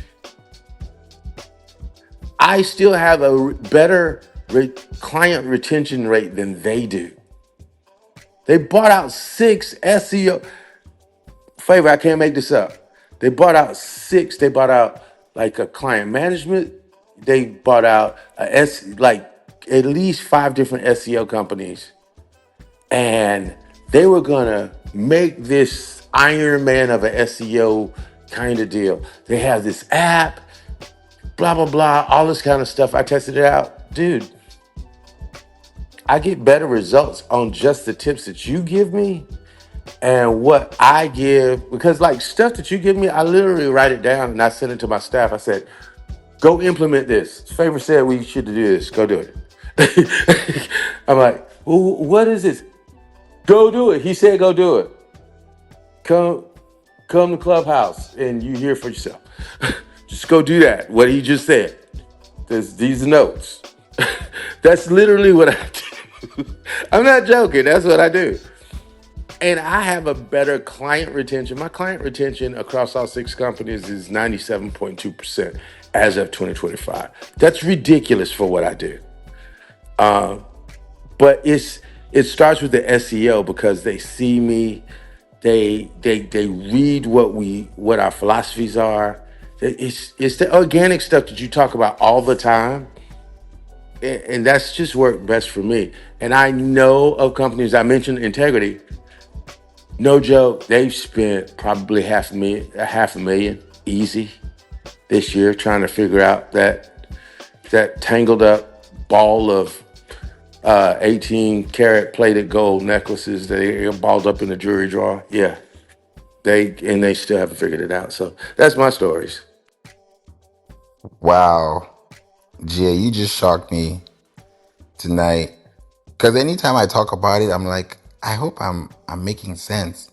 I still have a better client retention rate than they do. They bought out 6 SEO. Favor, I can't make this up. They bought out 6. They bought out like a client management. They bought out like at least 5 different SEO companies. And they were gonna make this Iron Man of an SEO kind of deal. They have this app, blah, blah, blah, all this kind of stuff. I tested it out. Dude, I get better results on just the tips that you give me and what I give, because like stuff that you give me, I literally write it down and I send it to my staff. I said, go implement this. Favor said we should do this. Go do it. I'm like, well, what is this? Go do it. He said, go do it. Come to Clubhouse and you hear for yourself. Just go do that. What he just said. These are notes. That's literally what I do. I'm not joking. That's what I do. And I have a better client retention. My client retention across all 6 companies is 97.2% as of 2025. That's ridiculous for what I do. But it starts with the SEO because they see me, they read what our philosophies are. It's the organic stuff that you talk about all the time. And that's just worked best for me. And I know of companies, I mentioned Integrity. No joke, they've spent probably half a million easy this year trying to figure out that tangled up ball of 18 karat plated gold necklaces that are balled up in the jewelry drawer. Yeah, they still haven't figured it out. So that's my stories. Wow. Jay, you just shocked me tonight. Because anytime I talk about it, I'm like, I hope I'm making sense.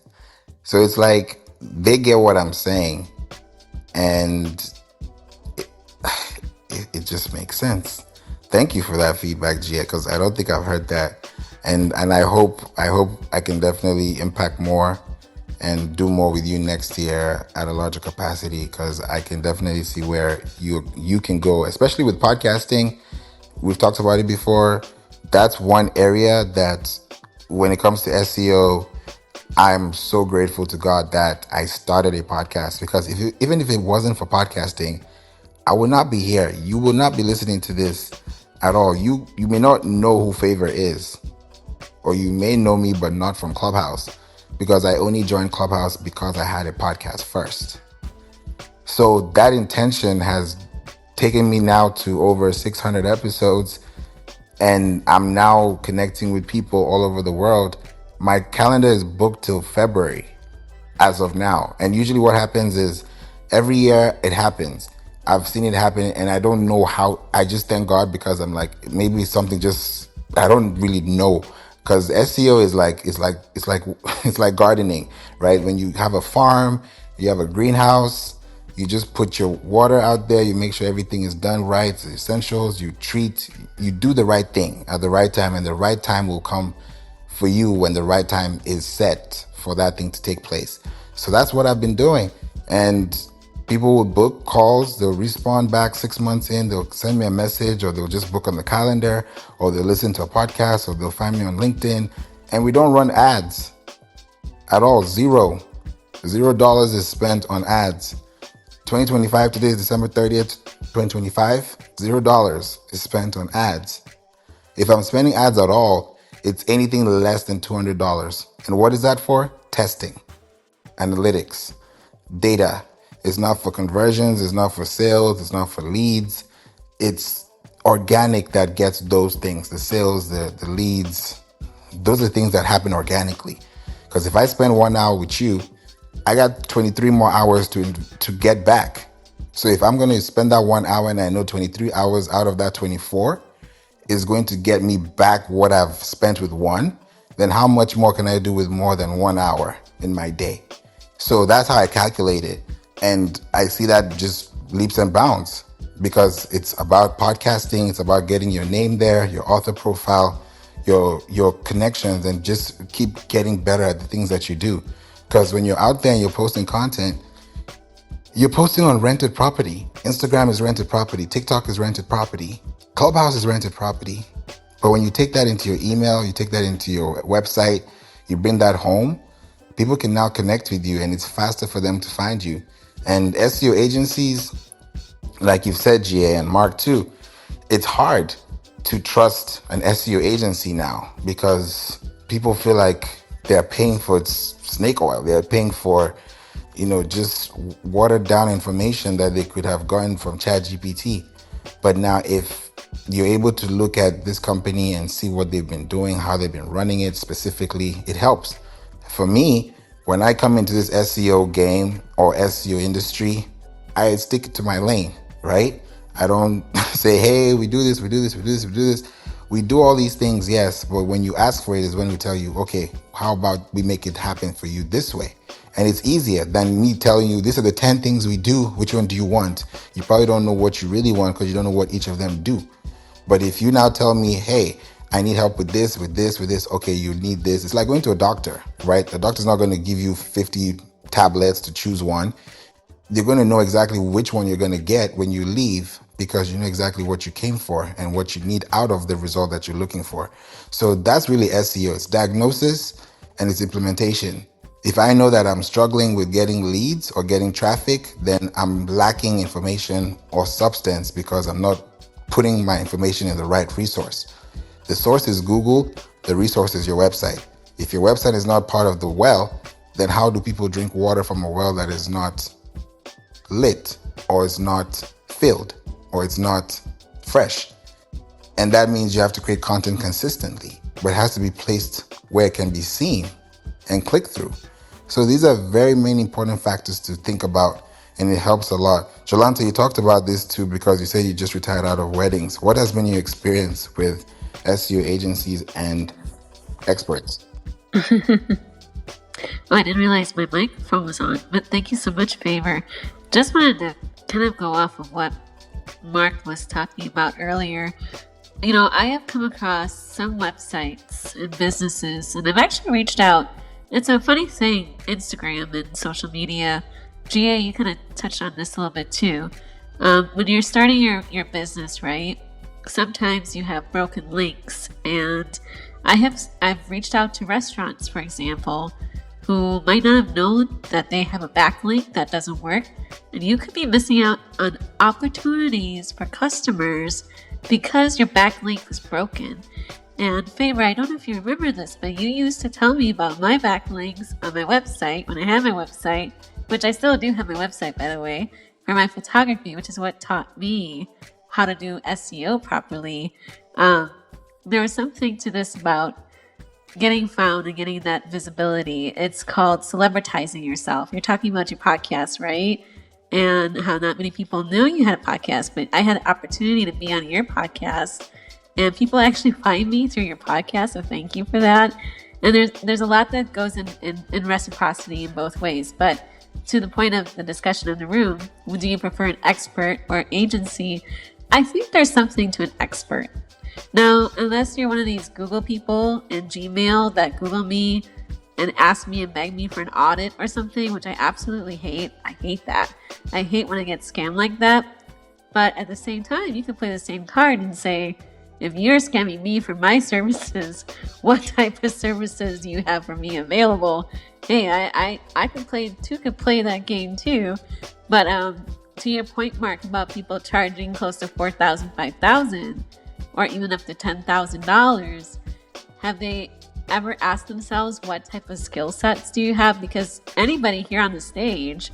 So it's like they get what I'm saying, and it just makes sense. Thank you for that feedback, Gia, because I don't think I've heard that, and I hope I can definitely impact more and do more with you next year at a larger capacity, because I can definitely see where you can go, especially with podcasting. We've talked about it before. That's one area that when it comes to SEO, I'm so grateful to God that I started a podcast, because even if it wasn't for podcasting, I would not be here. You will not be listening to this at all. You may not know who Favor is, or you may know me but not from Clubhouse, because I only joined Clubhouse because I had a podcast first. So that intention has taken me now to over 600 episodes, and I'm now connecting with people all over the world. My calendar is booked till February as of now. And usually what happens is every year it happens. I've seen it happen and I don't know how. I just thank God, because I'm like, maybe something just, I don't really know. Because SEO is it's like gardening, right? When you have a farm, you have a greenhouse, You just put your water out there. You make sure everything is done right. The essentials, you treat, you do the right thing at the right time, and the right time will come for you when the right time is set for that thing to take place. So that's what I've been doing. And people will book calls. They'll respond back 6 months in. They'll send me a message, or they'll just book on the calendar, or they'll listen to a podcast, or they'll find me on LinkedIn. And we don't run ads at all. $0 is spent on ads. 2025, today is December 30th, 2025. $0 is spent on ads. If I'm spending ads at all, it's anything less than $200. And what is that for? Testing, analytics, data. It's not for conversions. It's not for sales. It's not for leads. It's organic that gets those things, the sales, the leads. Those are things that happen organically. Because if I spend 1 hour with you, I got 23 more hours to get back. So if I'm going to spend that 1 hour and I know 23 hours out of that 24 is going to get me back what I've spent with one, then how much more can I do with more than 1 hour in my day? So that's how I calculate it. And I see that just leaps and bounds because it's about podcasting. It's about getting your name there, your author profile, your connections, and just keep getting better at the things that you do. Because when you're out there and you're posting content, you're posting on rented property. Instagram is rented property. TikTok is rented property. Clubhouse is rented property. But when you take that into your email, you take that into your website, you bring that home, people can now connect with you and it's faster for them to find you. And SEO agencies, like you've said, GA and Mark too, it's hard to trust an SEO agency now because people feel like they're paying for snake oil. They're paying for, just watered down information that they could have gotten from ChatGPT. But now if you're able to look at this company and see what they've been doing, how they've been running it specifically, it helps. For me, when I come into this SEO game or SEO industry, I stick to my lane, right? I don't say, hey, we do this. We do all these things, yes, but when you ask for it is when we tell you, okay, how about we make it happen for you this way? And it's easier than me telling you, these are the 10 things we do. Which one do you want? You probably don't know what you really want because you don't know what each of them do. But if you now tell me, hey, I need help with this, okay, you need this. It's like going to a doctor, right? The doctor's not going to give you 50 tablets to choose one. You're going to know exactly which one you're going to get when you leave because you know exactly what you came for and what you need out of the result that you're looking for. So that's really SEO. It's diagnosis and it's implementation. If I know that I'm struggling with getting leads or getting traffic, then I'm lacking information or substance because I'm not putting my information in the right resource. The source is Google, the resource is your website. If your website is not part of the well, then how do people drink water from a well that is not lit or is not filled or it's not fresh? And that means you have to create content consistently, but it has to be placed where it can be seen and click through. So these are very many important factors to think about, and it helps a lot. Jolanta, you talked about this too because you said you just retired out of weddings. What has been your experience with SEO agencies and experts? Oh, I didn't realize my microphone was on, but thank you so much, Favor. Just wanted to kind of go off of what Mark was talking about earlier. I have come across some websites and businesses, and I've actually reached out. It's a funny thing, Instagram and social media. GA, you kind of touched on this a little bit too. When you're starting your business, right? Sometimes you have broken links, and I've reached out to restaurants, for example, who might not have known that they have a backlink that doesn't work, and you could be missing out on opportunities for customers because your backlink was broken. And Favor, I don't know if you remember this, but you used to tell me about my backlinks on my website when I had my website, which I still do have my website, by the way, for my photography, which is what taught me how to do SEO properly. There was something to this about getting found and getting that visibility. It's called celebritizing yourself. You're talking about your podcast, right? And how not many people knew you had a podcast, but I had an opportunity to be on your podcast, and people actually find me through your podcast, so thank you for that. And there's a lot that goes in reciprocity in both ways. But to the point of the discussion in the room, do you prefer an expert or agency? I think there's something to an expert. Now, unless you're one of these Google people in Gmail that Google me and ask me and beg me for an audit or something, which I absolutely hate. I hate that. I hate when I get scammed like that. But at the same time, you can play the same card and say, if you're scamming me for my services, what type of services do you have for me available? Hey, I could play that game too. But to your point, Mark, about people charging close to $4,000, $5,000, or even up to $10,000, have they ever asked themselves what type of skill sets do you have? Because anybody here on the stage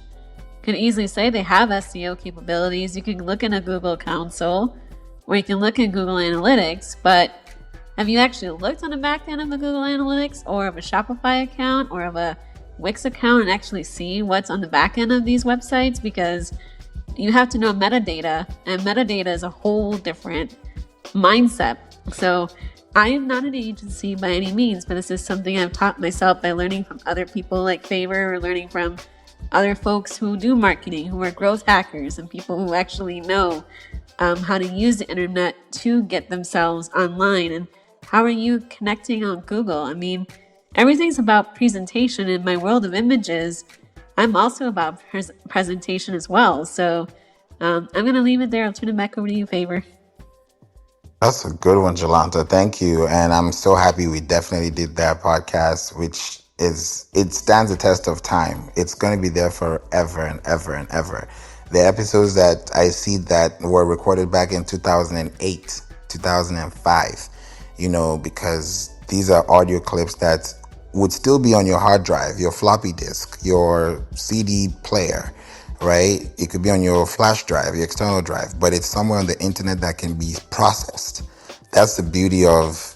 can easily say they have SEO capabilities. You can look in a Google console, or you can look in Google Analytics, but have you actually looked on the back end of the Google Analytics or of a Shopify account or of a Wix account and actually see what's on the back end of these websites? Because you have to know metadata, and metadata is a whole different mindset. So I am not an agency by any means, but this is something I've taught myself by learning from other people like Favor, or learning from other folks who do marketing, who are growth hackers, and people who actually know how to use the internet to get themselves online. And how are you connecting on Google? I mean, everything's about presentation. In my world of images, I'm also about presentation as well. So I'm going to leave it there. I'll turn it back over to you, Favor. That's a good one, Jolanta. Thank you. And I'm so happy we definitely did that podcast, which it stands the test of time. It's going to be there forever and ever and ever. The episodes that I see that were recorded back in 2008, 2005, because these are audio clips that would still be on your hard drive, your floppy disk, your CD player, right? It could be on your flash drive, your external drive, but it's somewhere on the internet that can be processed. That's the beauty of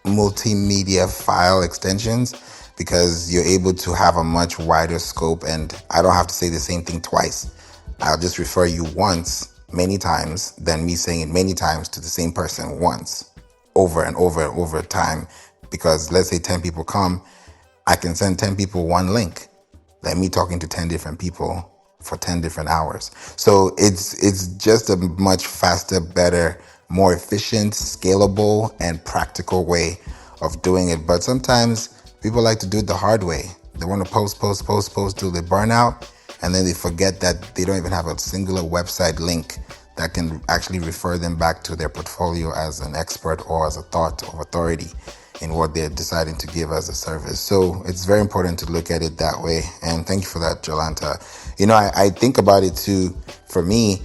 multimedia file extensions, because you're able to have a much wider scope, and I don't have to say the same thing twice. I'll just refer you once, many times, than me saying it many times to the same person once, over and over and over time. Because let's say 10 people come, I can send 10 people one link than me talking to 10 different people for 10 different hours. So it's just a much faster, better, more efficient, scalable, and practical way of doing it. But sometimes people like to do it the hard way. They want to post till they burn out, and then they forget that they don't even have a singular website link that can actually refer them back to their portfolio as an expert or as a thought of authority in what they're deciding to give as a service. So it's very important to look at it that way. And thank you for that, Jolanta. I think about it too. For me,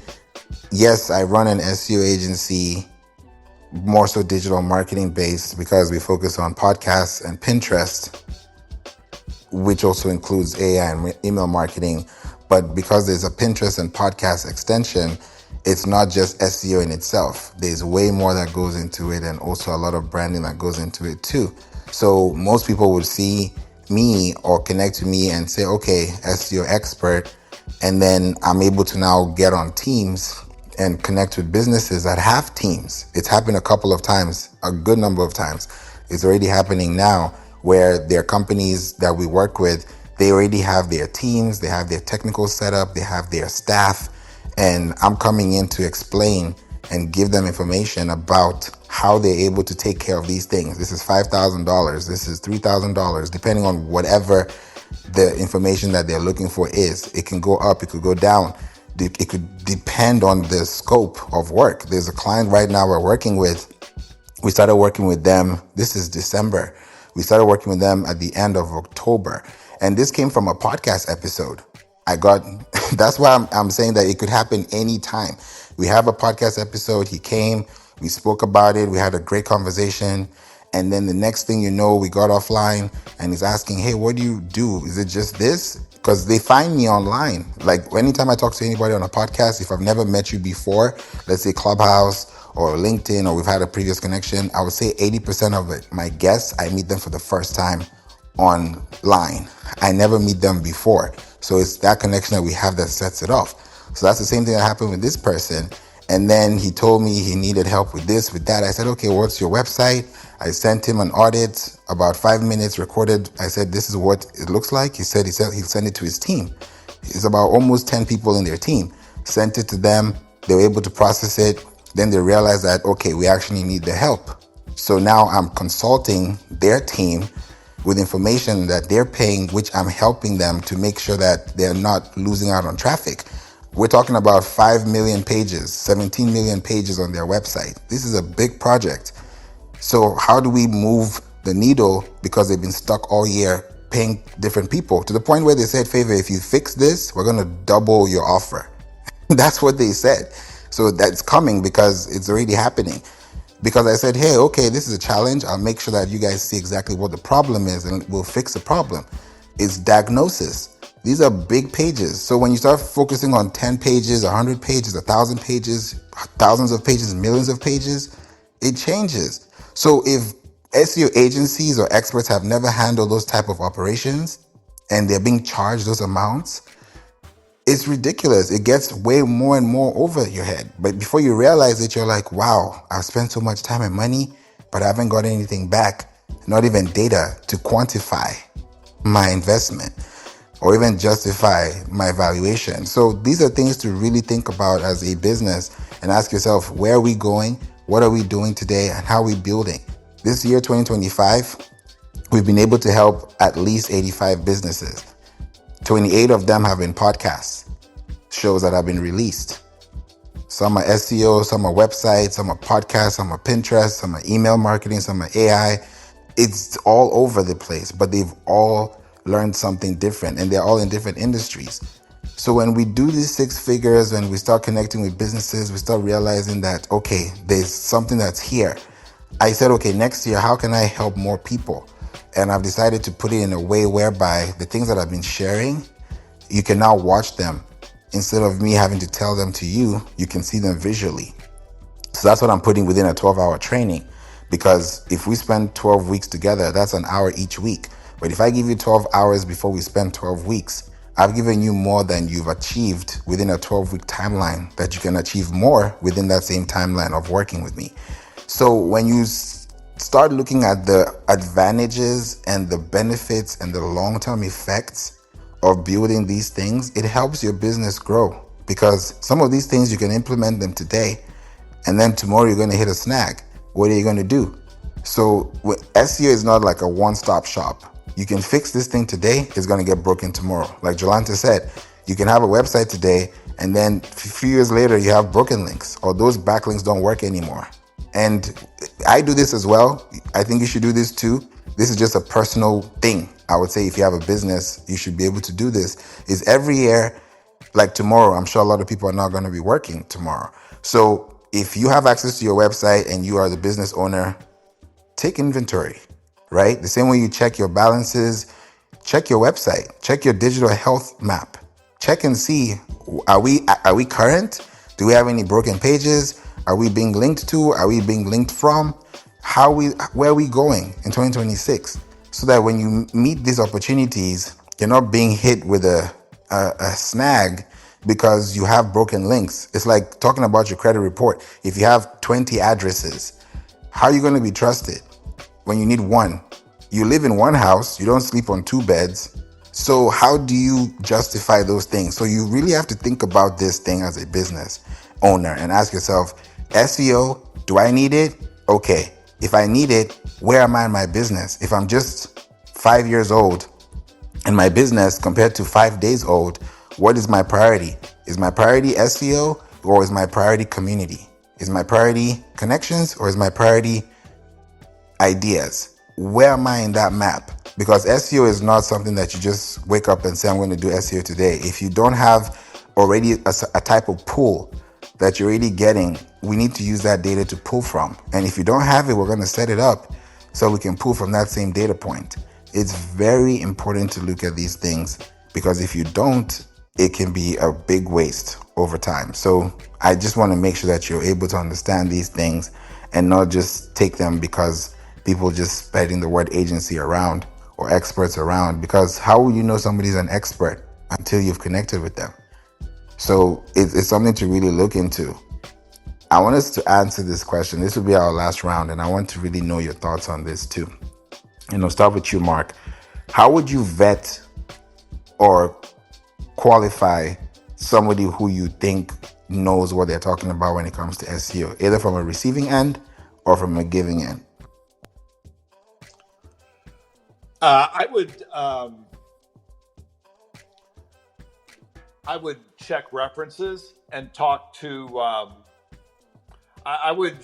yes, I run an SEO agency, more so digital marketing based, because we focus on podcasts and Pinterest, which also includes AI and email marketing. But because there's a Pinterest and podcast extension, it's not just SEO in itself. There's way more that goes into it, and also a lot of branding that goes into it too. So most people would see me or connect to me and say, okay, SEO expert. And then I'm able to now get on teams and connect with businesses that have teams. It's happened a couple of times, a good number of times. It's already happening now, where there are companies that we work with, they already have their teams, they have their technical setup, they have their staff, and I'm coming in to explain and give them information about how they're able to take care of these things. This is $5,000, this is $3,000, depending on whatever the information that they're looking for is. It can go up, it could go down. It could depend on the scope of work. There's a client right now we're working with. We started working with them, this is December. We started working with them at the end of October. And this came from a podcast episode. That's why I'm saying that it could happen anytime. We have a podcast episode, he came, we spoke about it, we had a great conversation. And then the next thing you know, we got offline and he's asking, hey, what do you do? Is it just this? Because they find me online. Like anytime I talk to anybody on a podcast, if I've never met you before, let's say Clubhouse or LinkedIn, or we've had a previous connection, I would say 80% of my guests, I meet them for the first time online. I never meet them before. So it's that connection that we have that sets it off. So that's the same thing that happened with this person. And then he told me he needed help with this, with that. I said, okay, what's your website? I sent him an audit, about 5 minutes recorded. I said, this is what it looks like. He said he'll send it to his team. It's about almost 10 people in their team. Sent it to them. They were able to process it. Then they realized that, okay, we actually need the help. So now I'm consulting their team with information that they're paying, which I'm helping them to make sure that they're not losing out on traffic. We're talking about 5 million pages, 17 million pages on their website. This is a big project. So how do we move the needle, because they've been stuck all year paying different people, to the point where they said, Favor, if you fix this, we're going to double your offer. That's what they said. So that's coming because it's already happening. Because I said, hey, okay, this is a challenge. I'll make sure that you guys see exactly what the problem is and we'll fix the problem. It's diagnosis. These are big pages. So when you start focusing on 10 pages, 100 pages, 1,000 pages, thousands of pages, millions of pages, it changes. So if SEO agencies or experts have never handled those type of operations and they're being charged those amounts, it's ridiculous. It gets way more and more over your head. But before you realize it, you're like, wow, I've spent so much time and money, but I haven't got anything back, not even data to quantify my investment or even justify my valuation. So these are things to really think about as a business and ask yourself, where are we going? What are we doing today? And how are we building? This year, 2025, we've been able to help at least 85 businesses. 28 of them have been podcasts, shows that have been released. Some are SEO, some are websites, some are podcasts, some are Pinterest, some are email marketing, some are AI. It's all over the place, but they've all learned something different and they're all in different industries. So when we do these 6 figures, when we start connecting with businesses, we start realizing that, okay, there's something that's here. I said, okay, next year, how can I help more people? And I've decided to put it in a way whereby the things that I've been sharing, you can now watch them. Instead of me having to tell them to you, you can see them visually. So that's what I'm putting within a 12-hour training. Because if we spend 12 weeks together, that's an hour each week. But if I give you 12 hours before we spend 12 weeks, I've given you more than you've achieved within a 12-week timeline that you can achieve more within that same timeline of working with me. So when you start looking at the advantages and the benefits and the long-term effects of building these things, it helps your business grow, because some of these things you can implement them today and then tomorrow you're going to hit a snag. What are you going to do? So SEO is not like a one-stop shop. You can fix this thing today, it's going to get broken tomorrow. Like Jolanta said, you can have a website today and then a few years later you have broken links or those backlinks don't work anymore. And I do this as well. I think you should do this too. This is just a personal thing. I would say if you have a business, you should be able to do this. Is every year, like tomorrow, I'm sure a lot of people are not going to be working tomorrow. So if you have access to your website and you are the business owner, take inventory, right? The same way you check your balances, check your website, check your digital health map, check and see, are we current? Do we have any broken pages? Are we being linked to? Are we being linked from? Where are we going in 2026? So that when you meet these opportunities, you're not being hit with a snag because you have broken links. It's like talking about your credit report. If you have 20 addresses, how are you going to be trusted when you need one? You live in one house, you don't sleep on 2 beds. So how do you justify those things? So you really have to think about this thing as a business owner and ask yourself, SEO, do I need it? Okay. If I need it, where am I in my business? If I'm just 5 years old in my business compared to 5 days old, what is my priority? Is my priority SEO or is my priority community? Is my priority connections or is my priority ideas? Where am I in that map? Because SEO is not something that you just wake up and say, I'm going to do SEO today. If you don't have already a type of pool that you're already getting, we need to use that data to pull from. And if you don't have it, we're going to set it up so we can pull from that same data point. It's very important to look at these things, because if you don't, it can be a big waste over time. So I just want to make sure that you're able to understand these things and not just take them because people just spreading the word agency around or experts around, because how will you know somebody's an expert until you've connected with them? So it's something to really look into. I want us to answer this question. This will be our last round, and I want to really know your thoughts on this too. Start with you, Mark. How would you vet or qualify somebody who you think knows what they're talking about when it comes to SEO, either from a receiving end or from a giving end? I would check references and talk to. I would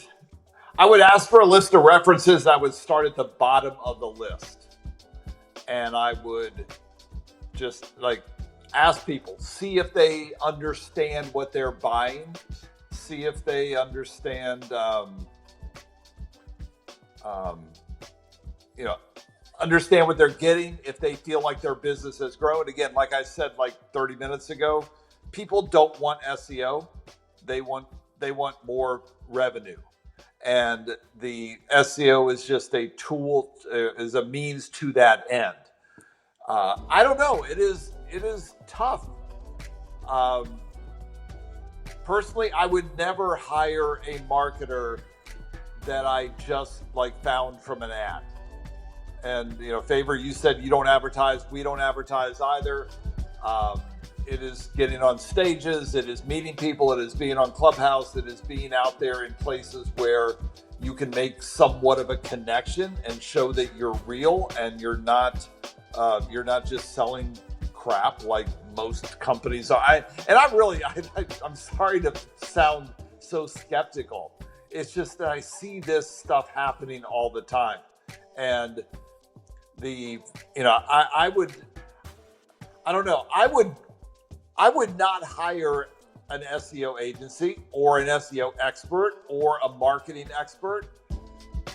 ask for a list of references. I would start at the bottom of the list, and I would just like ask people, see if they understand what they're buying, see if they understand, understand what they're getting, if they feel like their business has grown. Again, like I said, like 30 minutes ago, people don't want SEO. They want more revenue. And the SEO is just a tool, is a means to that end. I don't know. It is tough. Personally, I would never hire a marketer that I just like found from an ad. And Favor, you said you don't advertise. We don't advertise either. It is getting on stages. It is meeting people. It is being on Clubhouse. It is being out there in places where you can make somewhat of a connection and show that you're real and you're not just selling crap like most companies are. I'm sorry to sound so skeptical. It's just that I see this stuff happening all the time, and I would not hire an SEO agency or an SEO expert or a marketing expert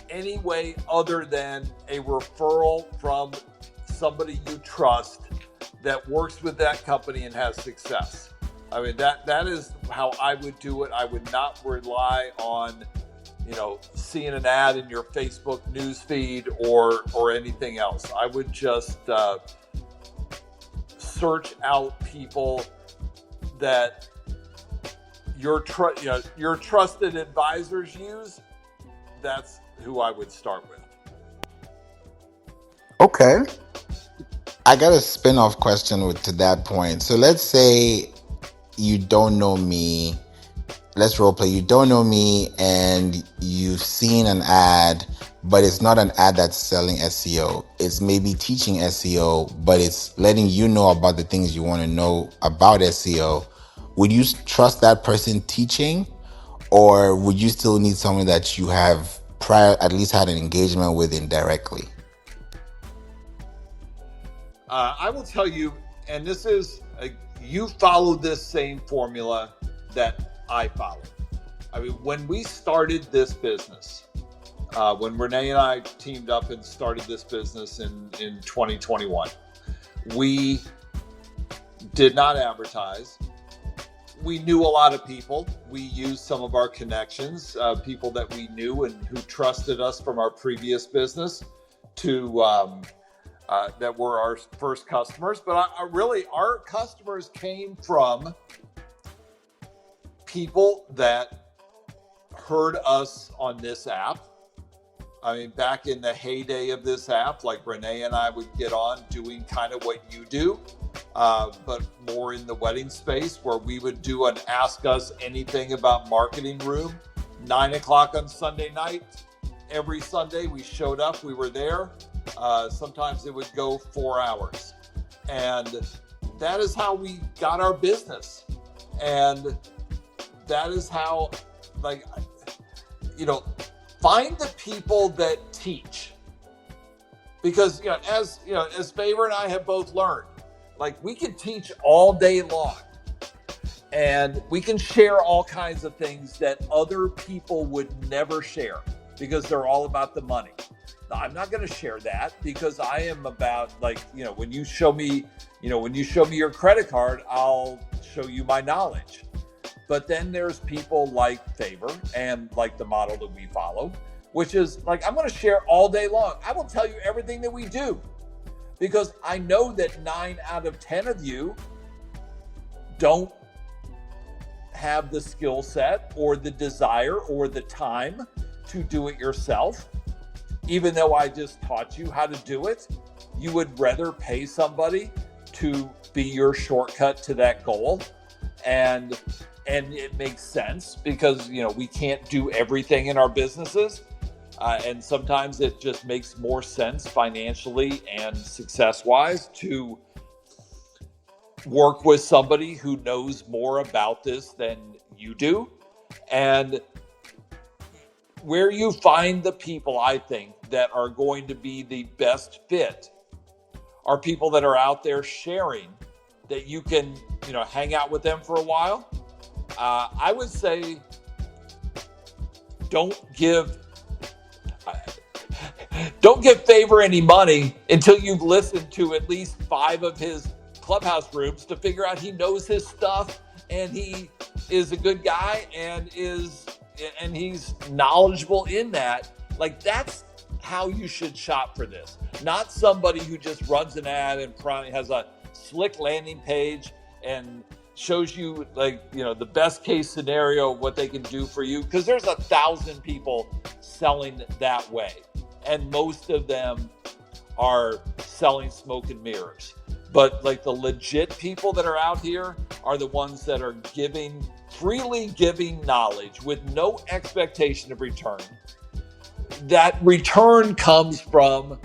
any way other than a referral from somebody you trust that works with that company and has success. I mean, that is how I would do it. I would not rely on, seeing an ad in your Facebook news feed or anything else. I would just search out people that your trusted advisors use. That's who I would start with. Okay. I got a spin-off question to that point. So let's say you don't know me. Let's role play. You don't know me and you've seen an ad, but it's not an ad that's selling SEO. It's maybe teaching SEO, but it's letting you know about the things you want to know about SEO. Would you trust that person teaching, or would you still need someone that you have at least had an engagement with indirectly? I will tell you, and this is, you follow this same formula that I follow. I mean, when we started this business, when Renee and I teamed up and started this business in 2021, we did not advertise. We knew a lot of people. We used some of our connections, people that we knew and who trusted us from our previous business to that were our first customers. But really, our customers came from people that heard us on this app. I mean, back in the heyday of this app, like Renee and I would get on doing kind of what you do, but more in the wedding space, where we would do an Ask Us Anything About Marketing room, 9:00 on Sunday night. Every Sunday we showed up, we were there. Sometimes it would go 4 hours. And that is how we got our business. And that is how, find the people that teach. Because, as Favor and I have both learned, we can teach all day long. And we can share all kinds of things that other people would never share because they're all about the money. Now, I'm not going to share that because I am about when you show me your credit card, I'll show you my knowledge. But then there's people like Favor and like the model that we follow, which is I'm going to share all day long. I will tell you everything that we do because I know that 9 out of 10 of you don't have the skill set or the desire or the time to do it yourself. Even though I just taught you how to do it, you would rather pay somebody to be your shortcut to that goal. And it makes sense because we can't do everything in our businesses. And sometimes it just makes more sense financially and success wise to work with somebody who knows more about this than you do. And where you find the people, I think, that are going to be the best fit are people that are out there sharing, that you can, hang out with them for a while. I would say don't give Favor any money until you've listened to at least 5 of his clubhouse rooms to figure out he knows his stuff and he is a good guy and he's knowledgeable in that. Like, that's how you should shop for this. Not somebody who just runs an ad and has a slick landing page and shows you the best case scenario of what they can do for you, because there's 1,000 people selling that way, and most of them are selling smoke and mirrors. But the legit people that are out here are the ones that are freely giving knowledge with no expectation of return. That return comes from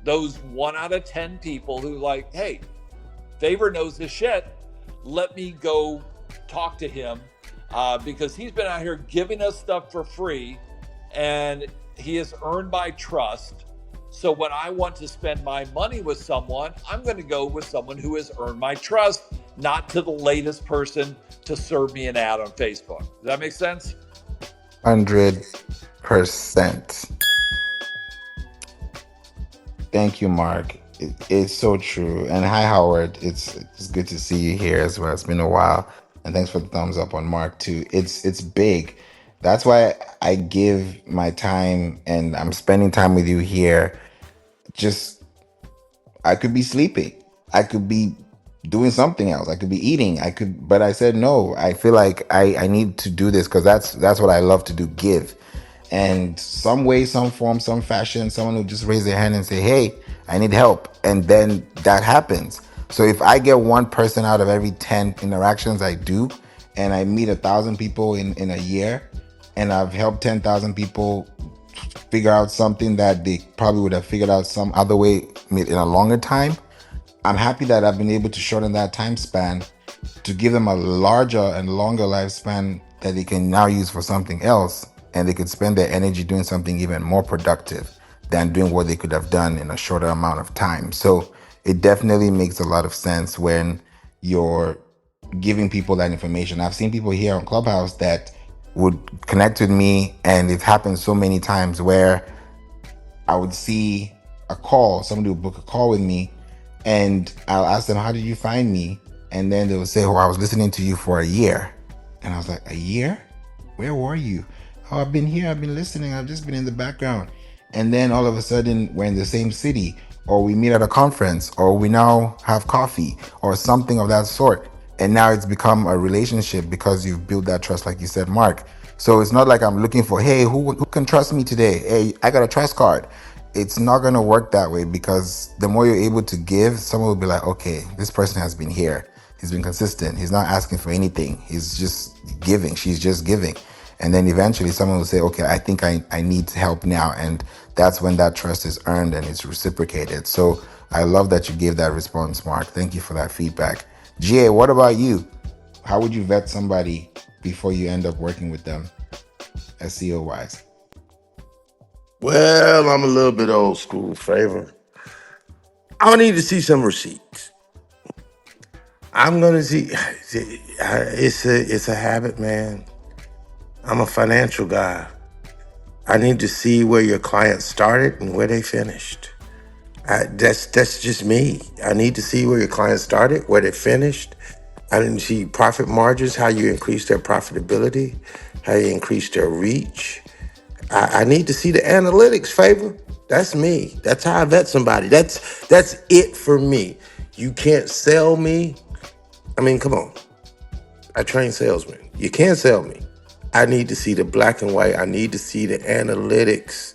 those 1 out of 10 people who hey, Favor knows his shit. Let me go talk to him because he's been out here giving us stuff for free and he has earned my trust. So when I want to spend my money with someone, I'm going to go with someone who has earned my trust, not to the latest person to serve me an ad on Facebook. Does that make sense? 100%. Thank you, Mark. It's so true. And hi, Howard. It's good to see you here as well. It's been a while. And thanks for the thumbs up on Mark too. It's big. That's why I give my time and I'm spending time with you here. I could be sleeping. I could be doing something else. I could be eating. But I said no. I feel like I need to do this because that's what I love to do, give. And some way, some form, some fashion, someone will just raise their hand and say, hey, I need help. And then that happens. So if I get one person out of every 10 interactions I do, and I meet 1,000 people in a year, and I've helped 10,000 people figure out something that they probably would have figured out some other way in a longer time, I'm happy that I've been able to shorten that time span to give them a larger and longer lifespan that they can now use for something else, and they could spend their energy doing something even more productive than doing what they could have done in a shorter amount of time. So it definitely makes a lot of sense when you're giving people that information. I've seen people here on Clubhouse that would connect with me, and it happened so many times where I would see a call, somebody would book a call with me, and I'll ask them, how did you find me? And then they would say, oh, I was listening to you for a year. And I was like, a year? Where were you? Oh, I've been here, I've been listening, I've just been in the background. And then all of a sudden we're in the same city, or we meet at a conference, or we now have coffee or something of that sort. And now it's become a relationship because you've built that trust, like you said, Mark. So it's not like I'm looking for, hey, who can trust me today? Hey, I got a trust card. It's not going to work that way, because the more you're able to give, someone will be like, okay, this person has been here. He's been consistent. He's not asking for anything. He's just giving. She's just giving. And then eventually someone will say, okay, I think I need help now. And that's when that trust is earned and it's reciprocated. So I love that you gave that response, Mark. Thank you for that feedback. GA, what about you? How would you vet somebody before you end up working with them, SEO wise? Well, I'm a little bit old school, Favor. I need to see some receipts. I'm gonna see. It's a habit, man. I'm a financial guy. I need to see where your client started and where they finished. That's just me. I need to see where your client started, where they finished. I need to see profit margins, how you increase their profitability, how you increase their reach. I need to see the analytics, Favor. That's me. That's how I vet somebody. That's it for me. You can't sell me. I mean, come on. I train salesmen. You can't sell me. I need to see the black and white. I need to see the analytics.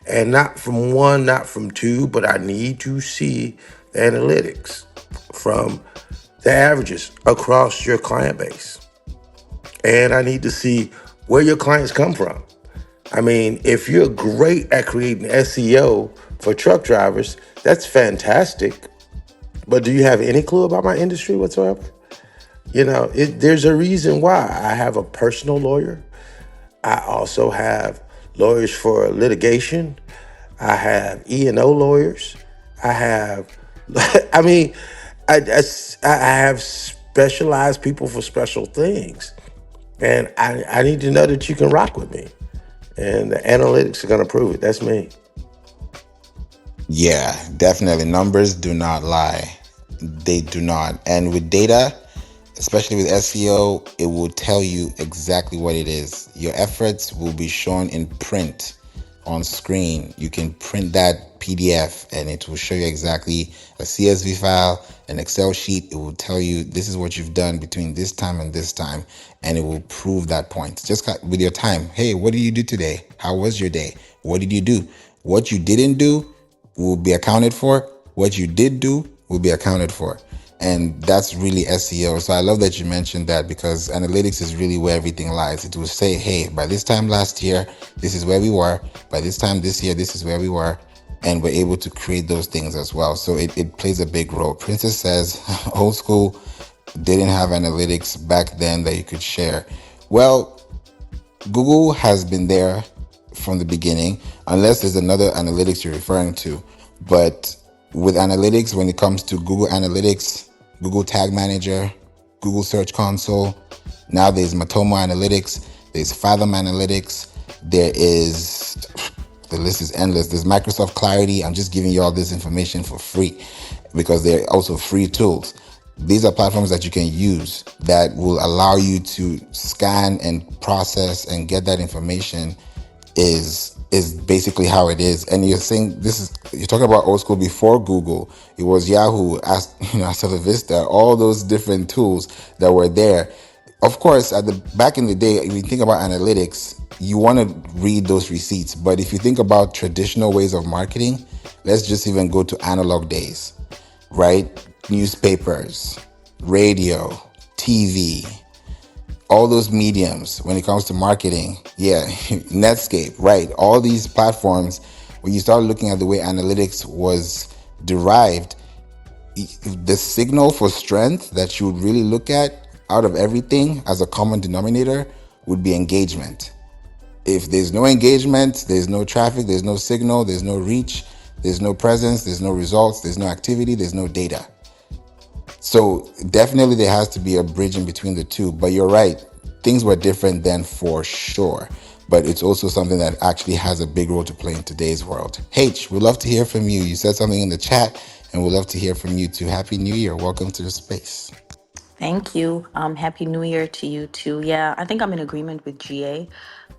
And not from one, not from two, but I need to see the analytics. from the averages across your client base. And I need to see where your clients come from. I mean, if you're great at creating SEO for truck drivers, that's fantastic. But do you have any clue about my industry whatsoever? There's a reason why I have a personal lawyer. I also have lawyers for litigation. I have E&O lawyers. I have, I mean, I have specialized people for special things. And I need to know that you can rock with me. And the analytics are going to prove it. That's me. Yeah, definitely. Numbers do not lie. They do not. And with data, especially with SEO, it will tell you exactly what it is. Your efforts will be shown in print on screen. You can print that PDF and it will show you exactly a CSV file, an Excel sheet. It will tell you this is what you've done between this time and this time, and it will prove that point. Just with your time. Hey, what did you do today? How was your day? What did you do? What you didn't do will be accounted for. What you did do will be accounted for. And that's really SEO. So I love that you mentioned that, because analytics is really where everything lies. It will say, hey, by this time last year, this is where we were. By this time this year, this is where we were. And we're able to create those things as well. So it plays a big role. Princess says, old school didn't have analytics back then that you could share. Well, Google has been there from the beginning, unless there's another analytics you're referring to. But with analytics, when it comes to Google Analytics, Google Tag Manager, Google Search Console, now there's Matomo Analytics, there's Fathom Analytics, there is, the list is endless. There's Microsoft Clarity. I'm just giving you all this information for free because they're also free tools. These are platforms that you can use that will allow you to scan and process and get that information is basically how it is. And you're saying you're talking about old school before Google. It was Yahoo, Hasta Vista, all those different tools that were there. Of course, back in the day, if you think about analytics, you want to read those receipts. But if you think about traditional ways of marketing, let's just even go to analog days, right? Newspapers, radio, TV, all those mediums when it comes to marketing. Yeah, Netscape, right? All these platforms, when you start looking at the way analytics was derived, the signal for strength that you would really look at out of everything as a common denominator would be engagement. If there's no engagement, there's no traffic, there's no signal, there's no reach, there's no presence, there's no results, there's no activity, there's no data. So definitely there has to be a bridge in between the two. But you're right, things were different then for sure. But it's also something that actually has a big role to play in today's world. H, we'd love to hear from you. You said something in the chat, and we'd love to hear from you too. Happy New Year. Welcome to the space. Thank you. Happy New Year to you too. Yeah, I think I'm in agreement with GA.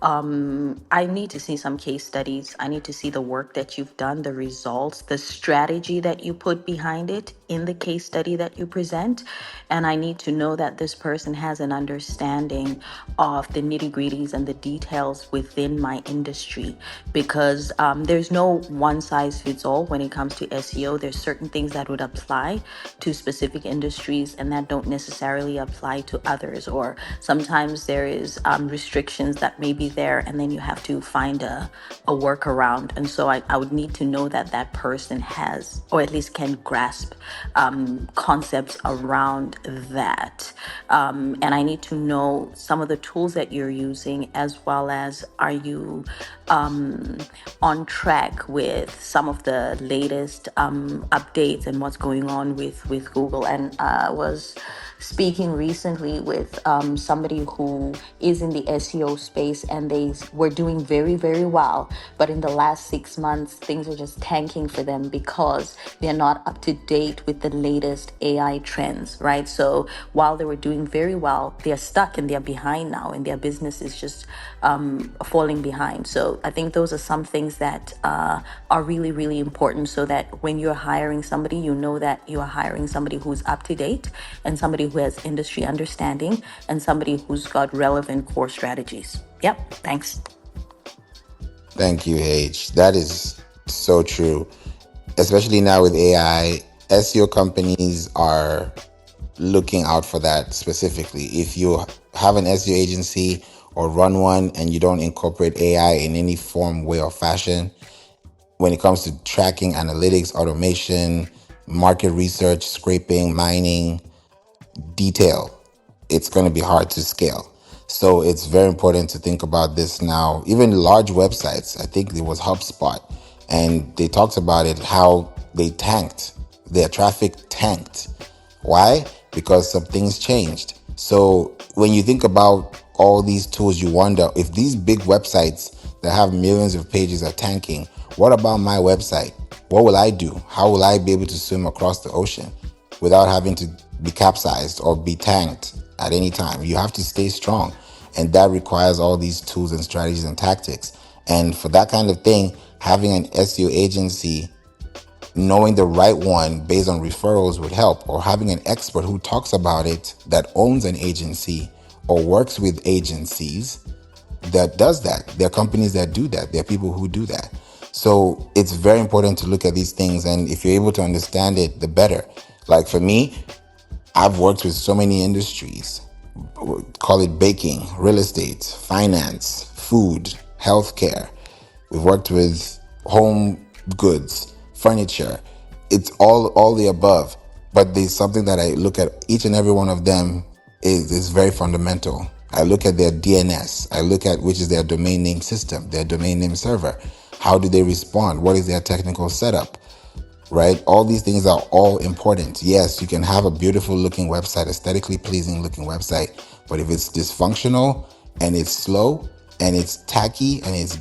I need to see some case studies. I need to see the work that you've done, the results, the strategy that you put behind it in the case study that you present. And I need to know that this person has an understanding of the nitty gritties and the details within my industry, because there's no one size fits all when it comes to SEO. There's certain things that would apply to specific industries and that don't necessarily apply to others, or sometimes there is restrictions that may be there and then you have to find a workaround. And so I would need to know that that person has, or at least can grasp concepts around that. And I need to know some of the tools that you're using, as well as are you on track with some of the latest updates and what's going on with Google. And I was speaking recently with somebody who is in the SEO space, and they were doing very, very well. But in the last 6 months, things are just tanking for them because they're not up to date with the latest AI trends, right? So while they were doing very well, they're stuck and they're behind now, and their business is just falling behind. So I think those are some things that are really, really important, so that when you're hiring somebody, you know that you are hiring somebody who's up to date, and somebody who has industry understanding, and somebody who's got relevant core strategies. Yep, thanks. Thank you, H. That is so true. Especially now with AI, SEO companies are looking out for that specifically. If you have an SEO agency or run one and you don't incorporate AI in any form, way, or fashion, when it comes to tracking, analytics, automation, market research, scraping, mining, detail, it's going to be hard to scale. So it's very important to think about this now. Even large websites, I think it was HubSpot, and they talked about it, how they tanked. Their traffic tanked. Why? Because some things changed. So when you think about all these tools, you wonder if these big websites that have millions of pages are tanking, what about my website? What will I do? How will I be able to swim across the ocean without having to be capsized or be tanked at any time? You have to stay strong. And that requires all these tools and strategies and tactics. And for that kind of thing, having an SEO agency, knowing the right one based on referrals would help, or having an expert who talks about it that owns an agency or works with agencies that does that. There are companies that do that. There are people who do that. So it's very important to look at these things, and if you're able to understand it, the better. Like for me, I've worked with so many industries, call it baking, real estate, finance, food, healthcare. We've worked with home goods, furniture. It's all the above. But there's something that I look at each and every one of them is very fundamental. I look at their DNS. I look at which is their domain name system, their domain name server. How do they respond? What is their technical setup? Right? All these things are all important. Yes, you can have a beautiful looking website, aesthetically pleasing looking website, but if it's dysfunctional and it's slow and it's tacky and it's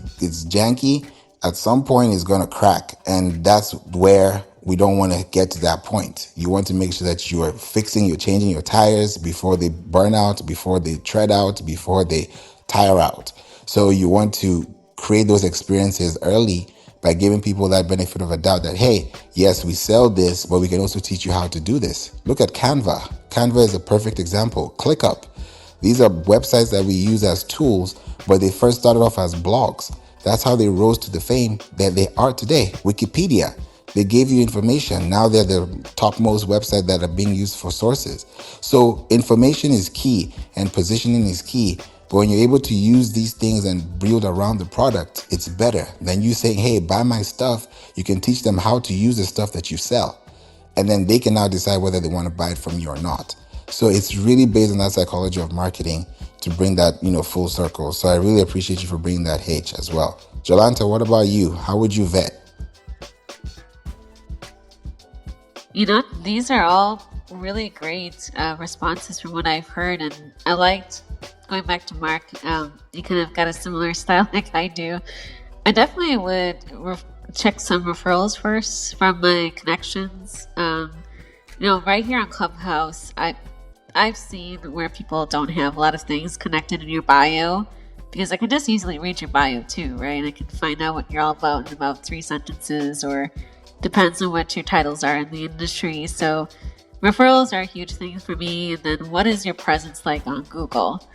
janky, at some point it's going to crack. And that's where we don't want to get to that point. You want to make sure that you are fixing, you're changing your tires before they burn out, before they tread out, before they tire out. So you want to create those experiences early by giving people that benefit of a doubt that, hey, yes, we sell this, but we can also teach you how to do this. Look at Canva. Canva is a perfect example. ClickUp. These are websites that we use as tools, but they first started off as blogs. That's how they rose to the fame that they are today. Wikipedia. They gave you information. Now they're the topmost website that are being used for sources. So information is key and positioning is key. But when you're able to use these things and build around the product, it's better than you saying, hey, buy my stuff. You can teach them how to use the stuff that you sell. And then they can now decide whether they want to buy it from you or not. So it's really based on that psychology of marketing to bring that, full circle. So I really appreciate you for bringing that H as well. Jolanta, what about you? How would you vet? These are all really great responses from what I've heard, and I liked going back to Mark. You kind of got a similar style like I do. I definitely would check some referrals first from my connections. Right here on Clubhouse, I've seen where people don't have a lot of things connected in your bio, because I can just easily read your bio too, right? And I can find out what you're all about in about 3 sentences, or depends on what your titles are in the industry. So referrals are a huge thing for me. And then what is your presence like on Google?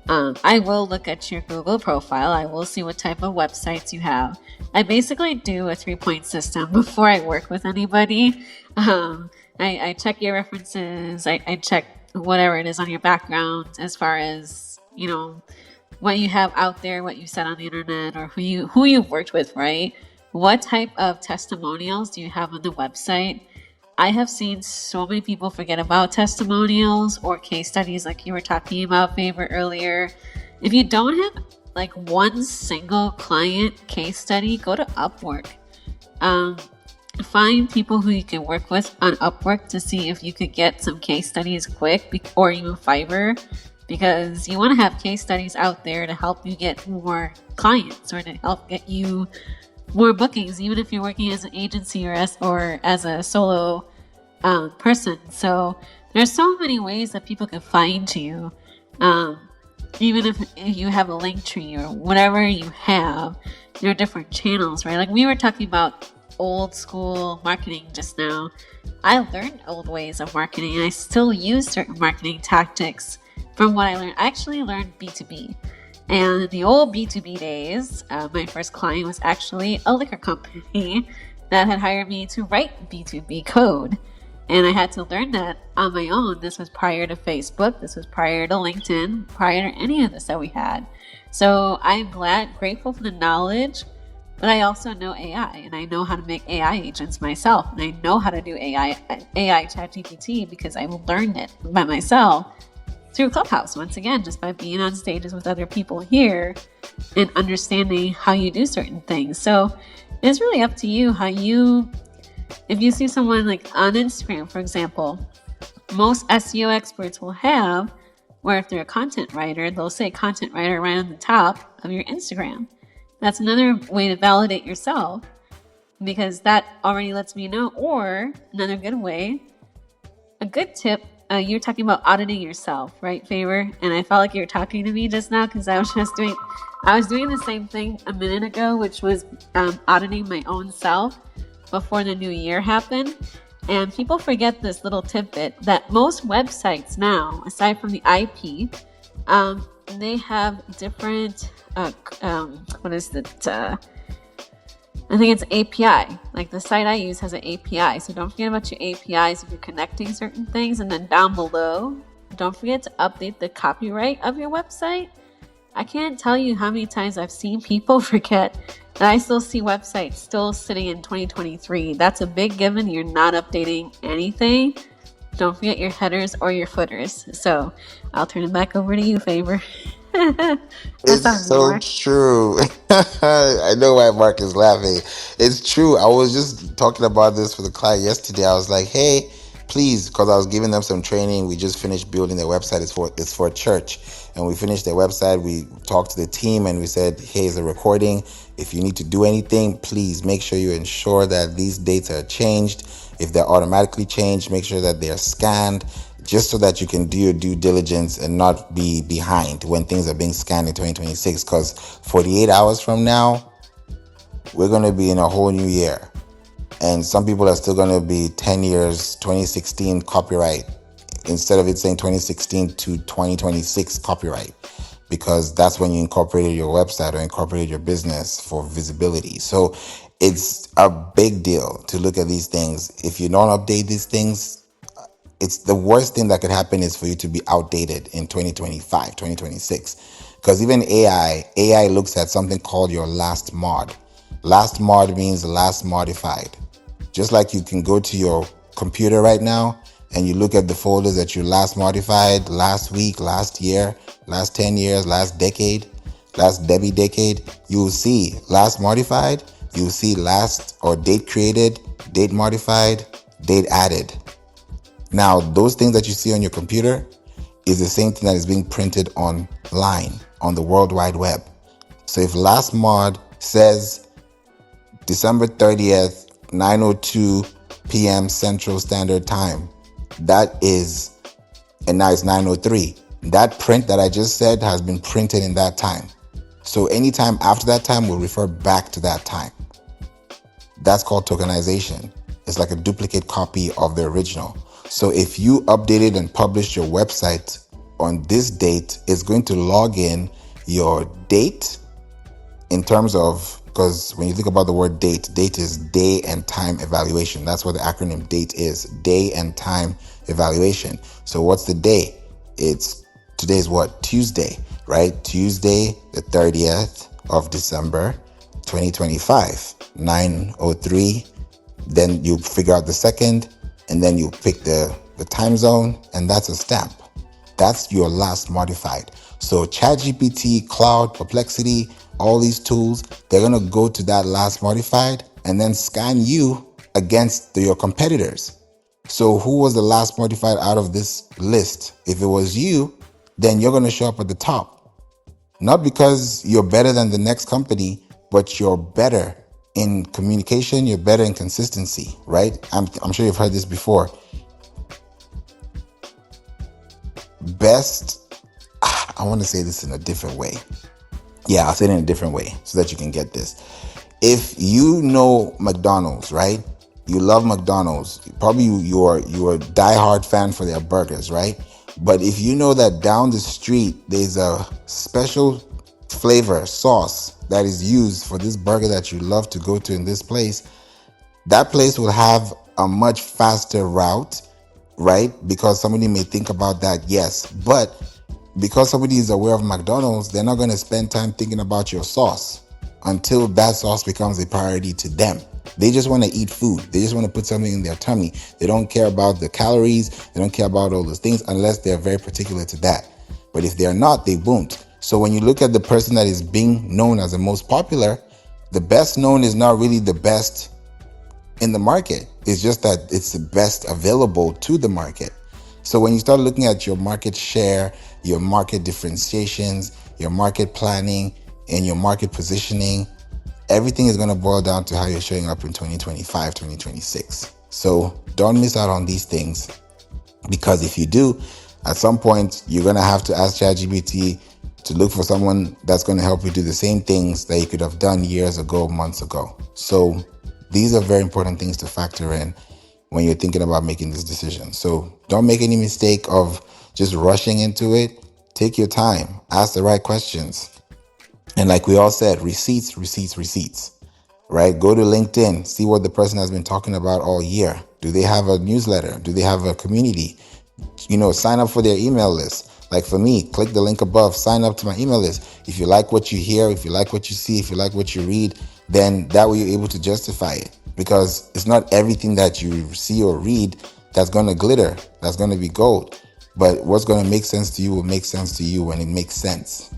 I will look at your Google profile. I will see what type of websites you have. I basically do a 3-point system before I work with anybody. I check your references. I check whatever it is on your background, as far as, what you have out there, what you said on the internet, or who you've worked with, right? What type of testimonials do you have on the website? I have seen so many people forget about testimonials or case studies, like you were talking about, Favor, earlier. If you don't have like one single client case study, go to Upwork. Find people who you can work with on Upwork to see if you could get some case studies quick, or even Fiverr, because you want to have case studies out there to help you get more clients, or to help get you more bookings, even if you're working as an agency or as a solo person. So there's so many ways that people can find you, even if you have a link tree or whatever you have. There are different channels, right? Like we were talking about old school marketing just now. I learned old ways of marketing, and I still use certain marketing tactics from what I learned. I actually learned B2B. And in the old B2B days, my first client was actually a liquor company that had hired me to write B2B code. And I had to learn that on my own. This was prior to Facebook. This was prior to LinkedIn, prior to any of this that we had. So I'm grateful for the knowledge, but I also know AI, and I know how to make AI agents myself. And I know how to do AI ChatGPT because I learned it by myself through Clubhouse. Once again, just by being on stages with other people here and understanding how you do certain things. So it's really up to you if you see someone like on Instagram, for example, most SEO experts will have, where if they're a content writer, they'll say content writer right on the top of your Instagram. That's another way to validate yourself, because that already lets me know. Or another good way, a good tip, you're talking about auditing yourself, right, Favor? And I felt like you were talking to me just now because I was doing the same thing a minute ago, which was auditing my own self before the new year happened. And people forget this little tidbit that most websites now, aside from the IP, they have different, what is it? I think it's API. Like the site I use has an API. So don't forget about your APIs if you're connecting certain things. And then down below, don't forget to update the copyright of your website. I can't tell you how many times I've seen people forget that I still see websites still sitting in 2023. That's a big given. You're not updating anything. Don't forget your headers or your footers. So I'll turn it back over to you, Favor. It's so true. I know why Mark is laughing. It's true. I was just talking about this with a client yesterday. I was like, hey, please, because I was giving them some training. We just finished building their website. It's for a church. And we finished their website. We talked to the team and we said, hey, it's a recording. If you need to do anything, please make sure you ensure that these dates are changed. If they're automatically changed, make sure that they're scanned, just so that you can do your due diligence and not be behind when things are being scanned in 2026. Because 48 hours from now, we're going to be in a whole new year. And some people are still going to be 10 years, 2016 copyright, instead of it saying 2016 to 2026 copyright, because that's when you incorporated your website or incorporated your business for visibility. So it's a big deal to look at these things. If you don't update these things, it's the worst thing that could happen is for you to be outdated in 2025, 2026. Because even AI looks at something called your last mod. Last mod means last modified. Just like you can go to your computer right now and you look at the folders that you last modified last week, last year, last 10 years, last decade, last Debbie decade, you will see last modified, you will see last or date created, date modified, date added. Now, those things that you see on your computer is the same thing that is being printed online on the World Wide Web. So if last mod says December 30th, 9:02 p.m. Central Standard Time, that is, and now it's 9:03. That print that I just said has been printed in that time. So anytime after that time will refer back to that time. That's called tokenization. It's like a duplicate copy of the original. So if you updated and published your website on this date, it's going to log in your date in terms of, because when you think about the word date is day and time evaluation. That's what the acronym DATE is, day and time evaluation. So what's the day? Today's what? Tuesday, right? Tuesday, the 30th of December, 2025, 9:03. Then you figure out the second, and then you pick the time zone, and that's a stamp. That's your last modified. So ChatGPT, Cloud, Perplexity, all these tools, they're going to go to that last modified and then scan you against your competitors. So who was the last modified out of this list? If it was you, then you're going to show up at the top. Not because you're better than the next company, but you're better in communication, you're better in consistency, right? I'm sure you've heard this before. I want to say this in a different way. Yeah, I'll say it in a different way so that you can get this. If you know McDonald's, right? You love McDonald's. Probably you're a diehard fan for their burgers, right? But if you know that down the street, there's a special flavor sauce that is used for this burger that you love to go to in this place, that place will have a much faster route, right? Because somebody may think about that, yes. But because somebody is aware of McDonald's, they're not going to spend time thinking about your sauce until that sauce becomes a priority to them. They just want to eat food. They just want to put something in their tummy. They don't care about the calories. They don't care about all those things unless they're very particular to that. But if they're not, they won't. So when you look at the person that is being known as the most popular, the best known is not really the best in the market. It's just that it's the best available to the market. So when you start looking at your market share, your market differentiations, your market planning, and your market positioning, everything is going to boil down to how you're showing up in 2025, 2026. So don't miss out on these things, because if you do, at some point, you're going to have to ask ChatGPT to look for someone that's going to help you do the same things that you could have done years ago, months ago. So these are very important things to factor in when you're thinking about making this decision. So don't make any mistake of just rushing into it. Take your time, ask the right questions. And like we all said, receipts, right? Go to LinkedIn, see what the person has been talking about all year. Do they have a newsletter? Do they have a community? Sign up for their email list. Like for me, click the link above, sign up to my email list. If you like what you hear, if you like what you see, if you like what you read, then that way you're able to justify it. Because it's not everything that you see or read that's going to glitter, that's going to be gold. But what's going to make sense to you will make sense to you when it makes sense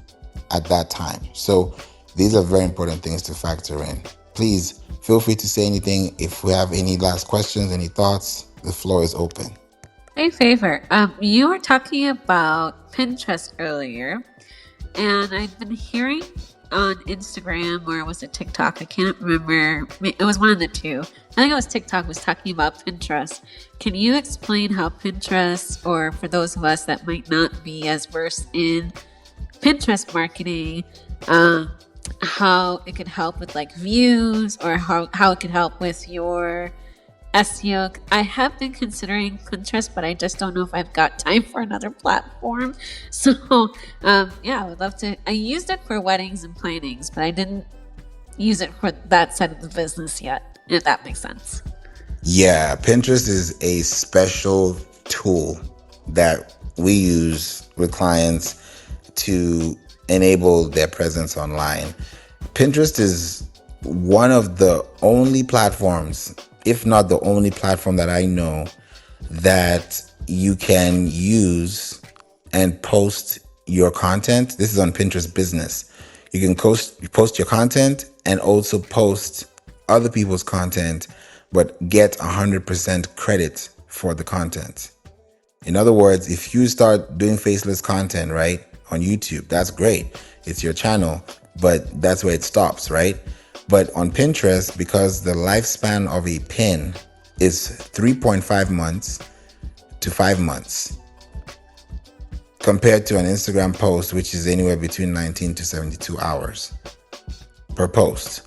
at that time. So these are very important things to factor in. Please feel free to say anything. If we have any last questions, any thoughts, the floor is open. Hey, Favor. You were talking about Pinterest earlier, and I've been hearing on Instagram, or was it TikTok? I can't remember. It was one of the two. I think it was TikTok was talking about Pinterest. Can you explain how Pinterest, or for those of us that might not be as versed in Pinterest marketing, how it could help with like views, or how it could help with your SEO? I have been considering Pinterest, but I just don't know if I've got time for another platform. So, I would love to. I used it for weddings and plannings, but I didn't use it for that side of the business yet, if that makes sense. Yeah, Pinterest is a special tool that we use with clients to enable their presence online. Pinterest is one of the only platforms, if not the only platform that I know, that you can use and post your content. This is on Pinterest Business. You can post your content and also post other people's content, but get 100% credit for the content. In other words, if you start doing faceless content, right, on YouTube, that's great. It's your channel, but that's where it stops, right? But on Pinterest, because the lifespan of a pin is 3.5 months to 5 months, compared to an Instagram post, which is anywhere between 19 to 72 hours per post.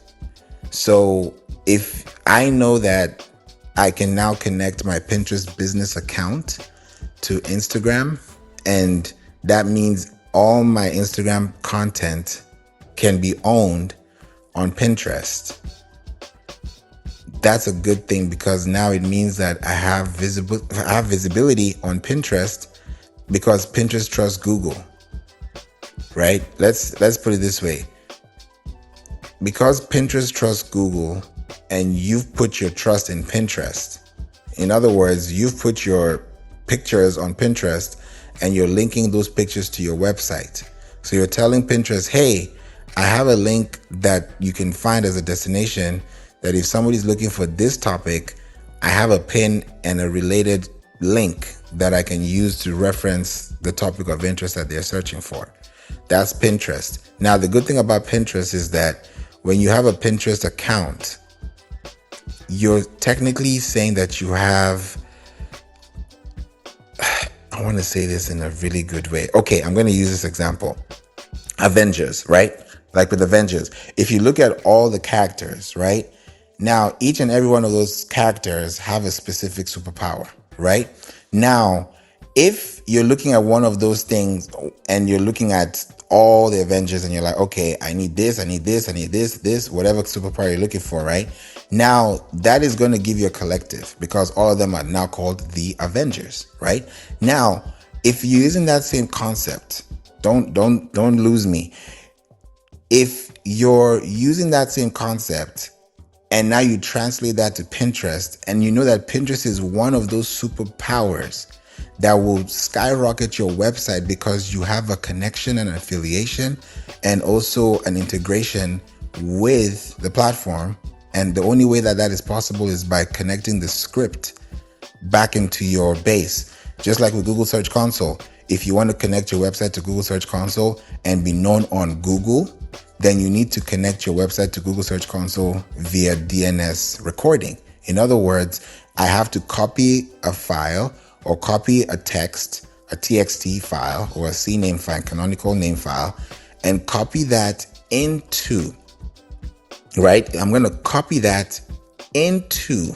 So if I know that I can now connect my Pinterest business account to Instagram, and that means all my Instagram content can be owned on Pinterest, that's a good thing, because now it means that I have visibility on Pinterest, because Pinterest trusts Google, right? Let's put it this way. Because Pinterest trusts Google and you've put your trust in Pinterest, in other words, you've put your pictures on Pinterest and you're linking those pictures to your website. So you're telling Pinterest, hey, I have a link that you can find as a destination, that if somebody's looking for this topic, I have a pin and a related link that I can use to reference the topic of interest that they're searching for. That's Pinterest. Now, the good thing about Pinterest is that when you have a Pinterest account, you're technically saying that you have, I want to say this in a really good way. Okay, I'm going to use this example. Avengers, right? Like with Avengers, if you look at all the characters, right? Now, each and every one of those characters have a specific superpower, right? Now, If you're looking at one of those things and you're looking at all the Avengers and you're like, okay, I need this, I need this, I need this, whatever superpower you're looking for, right? Now that is going to give you a collective because all of them are now called the Avengers, right? Now, if you're using that same concept, don't lose me. If you're using that same concept and now you translate that to Pinterest, and you know that Pinterest is one of those superpowers that will skyrocket your website because you have a connection and affiliation and also an integration with the platform. And the only way that that is possible is by connecting the script back into your base. Just like with Google Search Console, if you want to connect your website to Google Search Console and be known on Google, then you need to connect your website to Google Search Console via DNS recording. In other words, I have to copy a file or copy a text, a TXT file or a CNAME file, canonical name file, and copy that into, right? I'm going to copy that into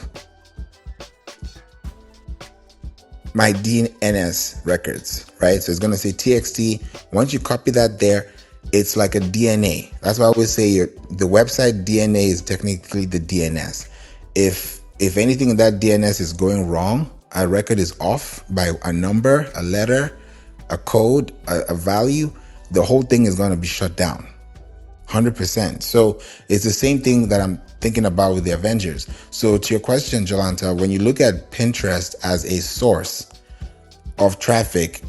my DNS records, right? So it's going to say TXT. Once you copy that there, it's like a DNA. That's why I always say the website DNA is technically the DNS. If anything in that DNS is going wrong, a record is off by a number, a letter, a code, a value, the whole thing is going to be shut down. 100%. So it's the same thing that I'm thinking about with the Avengers. So to your question, Jolanta, when you look at Pinterest as a source of traffic,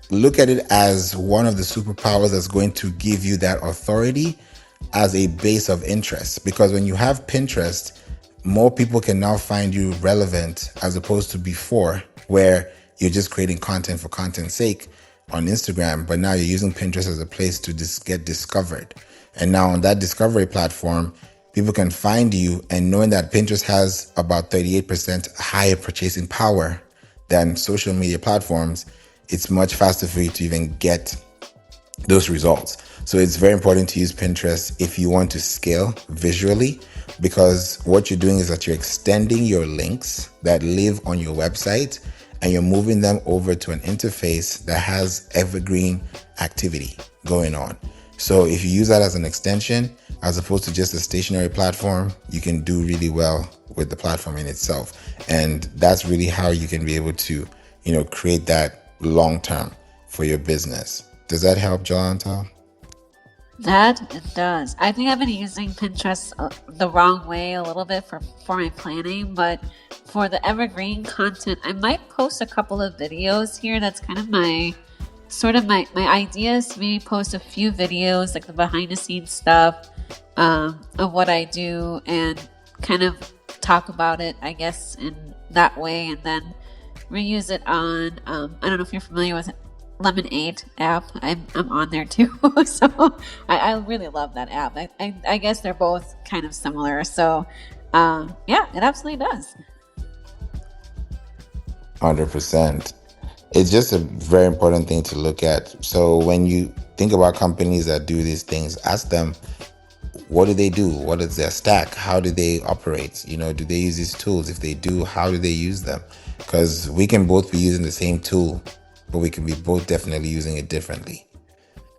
look at it as one of the superpowers that's going to give you that authority as a base of interest. Because when you have Pinterest, more people can now find you relevant as opposed to before, where you're just creating content for content's sake on Instagram, but now you're using Pinterest as a place to just get discovered. And now on that discovery platform, people can find you, and knowing that Pinterest has about 38% higher purchasing power than social media platforms, it's much faster for you to even get those results. So it's very important to use Pinterest if you want to scale visually, because what you're doing is that you're extending your links that live on your website and you're moving them over to an interface that has evergreen activity going on. So if you use that as an extension, as opposed to just a stationary platform, you can do really well with the platform in itself. And that's really how you can be able to, create that long term for your business. Does that help, Jolanta? That it does. I think I've been using Pinterest the wrong way a little bit for my planning, but for the evergreen content, I might post a couple of videos here. That's kind of my idea is to maybe post a few videos, like the behind the scenes stuff of what I do, and kind of talk about it, I guess, in that way, and then reuse it on, I don't know if you're familiar with Lemonade app. I'm on there too. So I really love that app. I guess they're both kind of similar. So yeah, it absolutely does. 100%. It's just a very important thing to look at. So when you think about companies that do these things, ask them, what do they do? What is their stack? How do they operate? Do they use these tools? If they do, how do they use them? Because we can both be using the same tool, but we can be both definitely using it differently.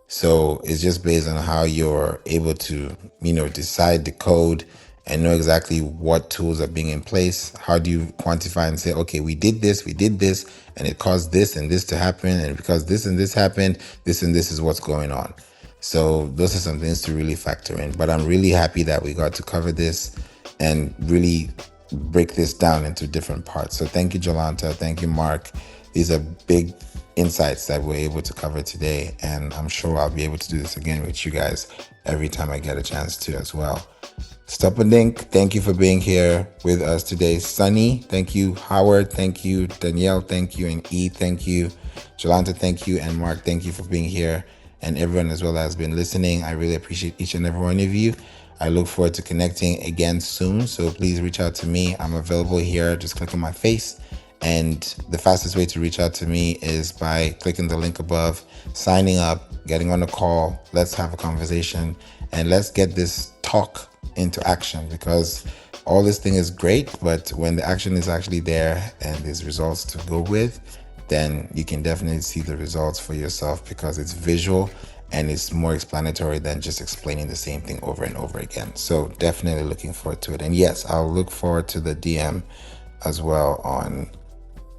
So it's just based on how you're able to, decide the code and know exactly what tools are being in place. How do you quantify and say, okay, we did this, and it caused this and this to happen. And because this and this happened, this and this is what's going on. So those are some things to really factor in. But I'm really happy that we got to cover this and really break this down into different parts. So thank you, Jolanta. Thank you, Mark. These are big insights that we're able to cover today. And I'm sure I'll be able to do this again with you guys every time I get a chance to as well. Stop and Link, thank you for being here with us today. Sunny, thank you. Howard, thank you. Danielle, thank you. And E, thank you. Jolanta, thank you. And Mark, thank you for being here. And everyone as well that has been listening. I really appreciate each and every one of you. I look forward to connecting again soon. So please reach out to me. I'm available here. Just click on my face. And the fastest way to reach out to me is by clicking the link above, signing up, getting on a call. Let's have a conversation and let's get this talk into action, because all this thing is great, but when the action is actually there and there's results to go with, then you can definitely see the results for yourself because it's visual and it's more explanatory than just explaining the same thing over and over again. So definitely looking forward to it. And yes, I'll look forward to the DM as well on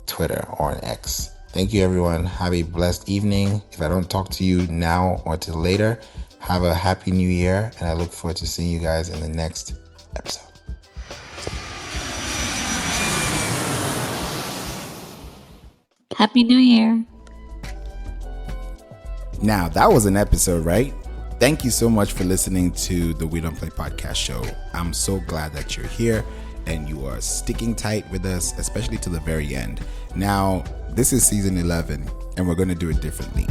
Twitter or on X. Thank you, everyone. Have a blessed evening. If I don't talk to you now or till later, have a happy new year. And I look forward to seeing you guys in the next episode. Happy New Year. Now, that was an episode, right? Thank you so much for listening to the We Don't Play podcast show. I'm so glad that you're here and you are sticking tight with us, especially to the very end. Now, this is season 11 and we're going to do it differently.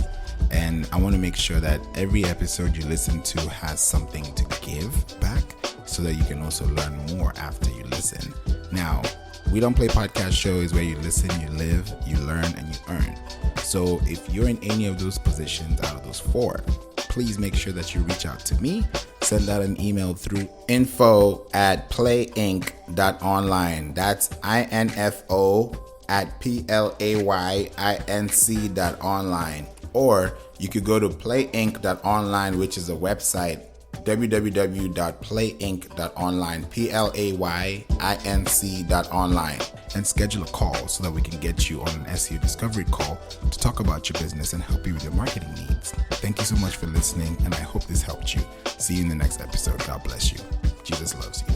And I want to make sure that every episode you listen to has something to give back so that you can also learn more after you listen. Now, We Don't Play podcast show is where you listen, you live, you learn, and you earn. So if you're in any of those positions out of those 4, please make sure that you reach out to me. Send out an email through info@playinc.online. That's info@playinc.online. Or you could go to playinc.online, which is a website, www.playinc.online, playinc.online, and schedule a call so that we can get you on an SEO discovery call to talk about your business and help you with your marketing needs. Thank you so much for listening, and I hope this helped you. See you in the next episode. God bless you. Jesus loves you.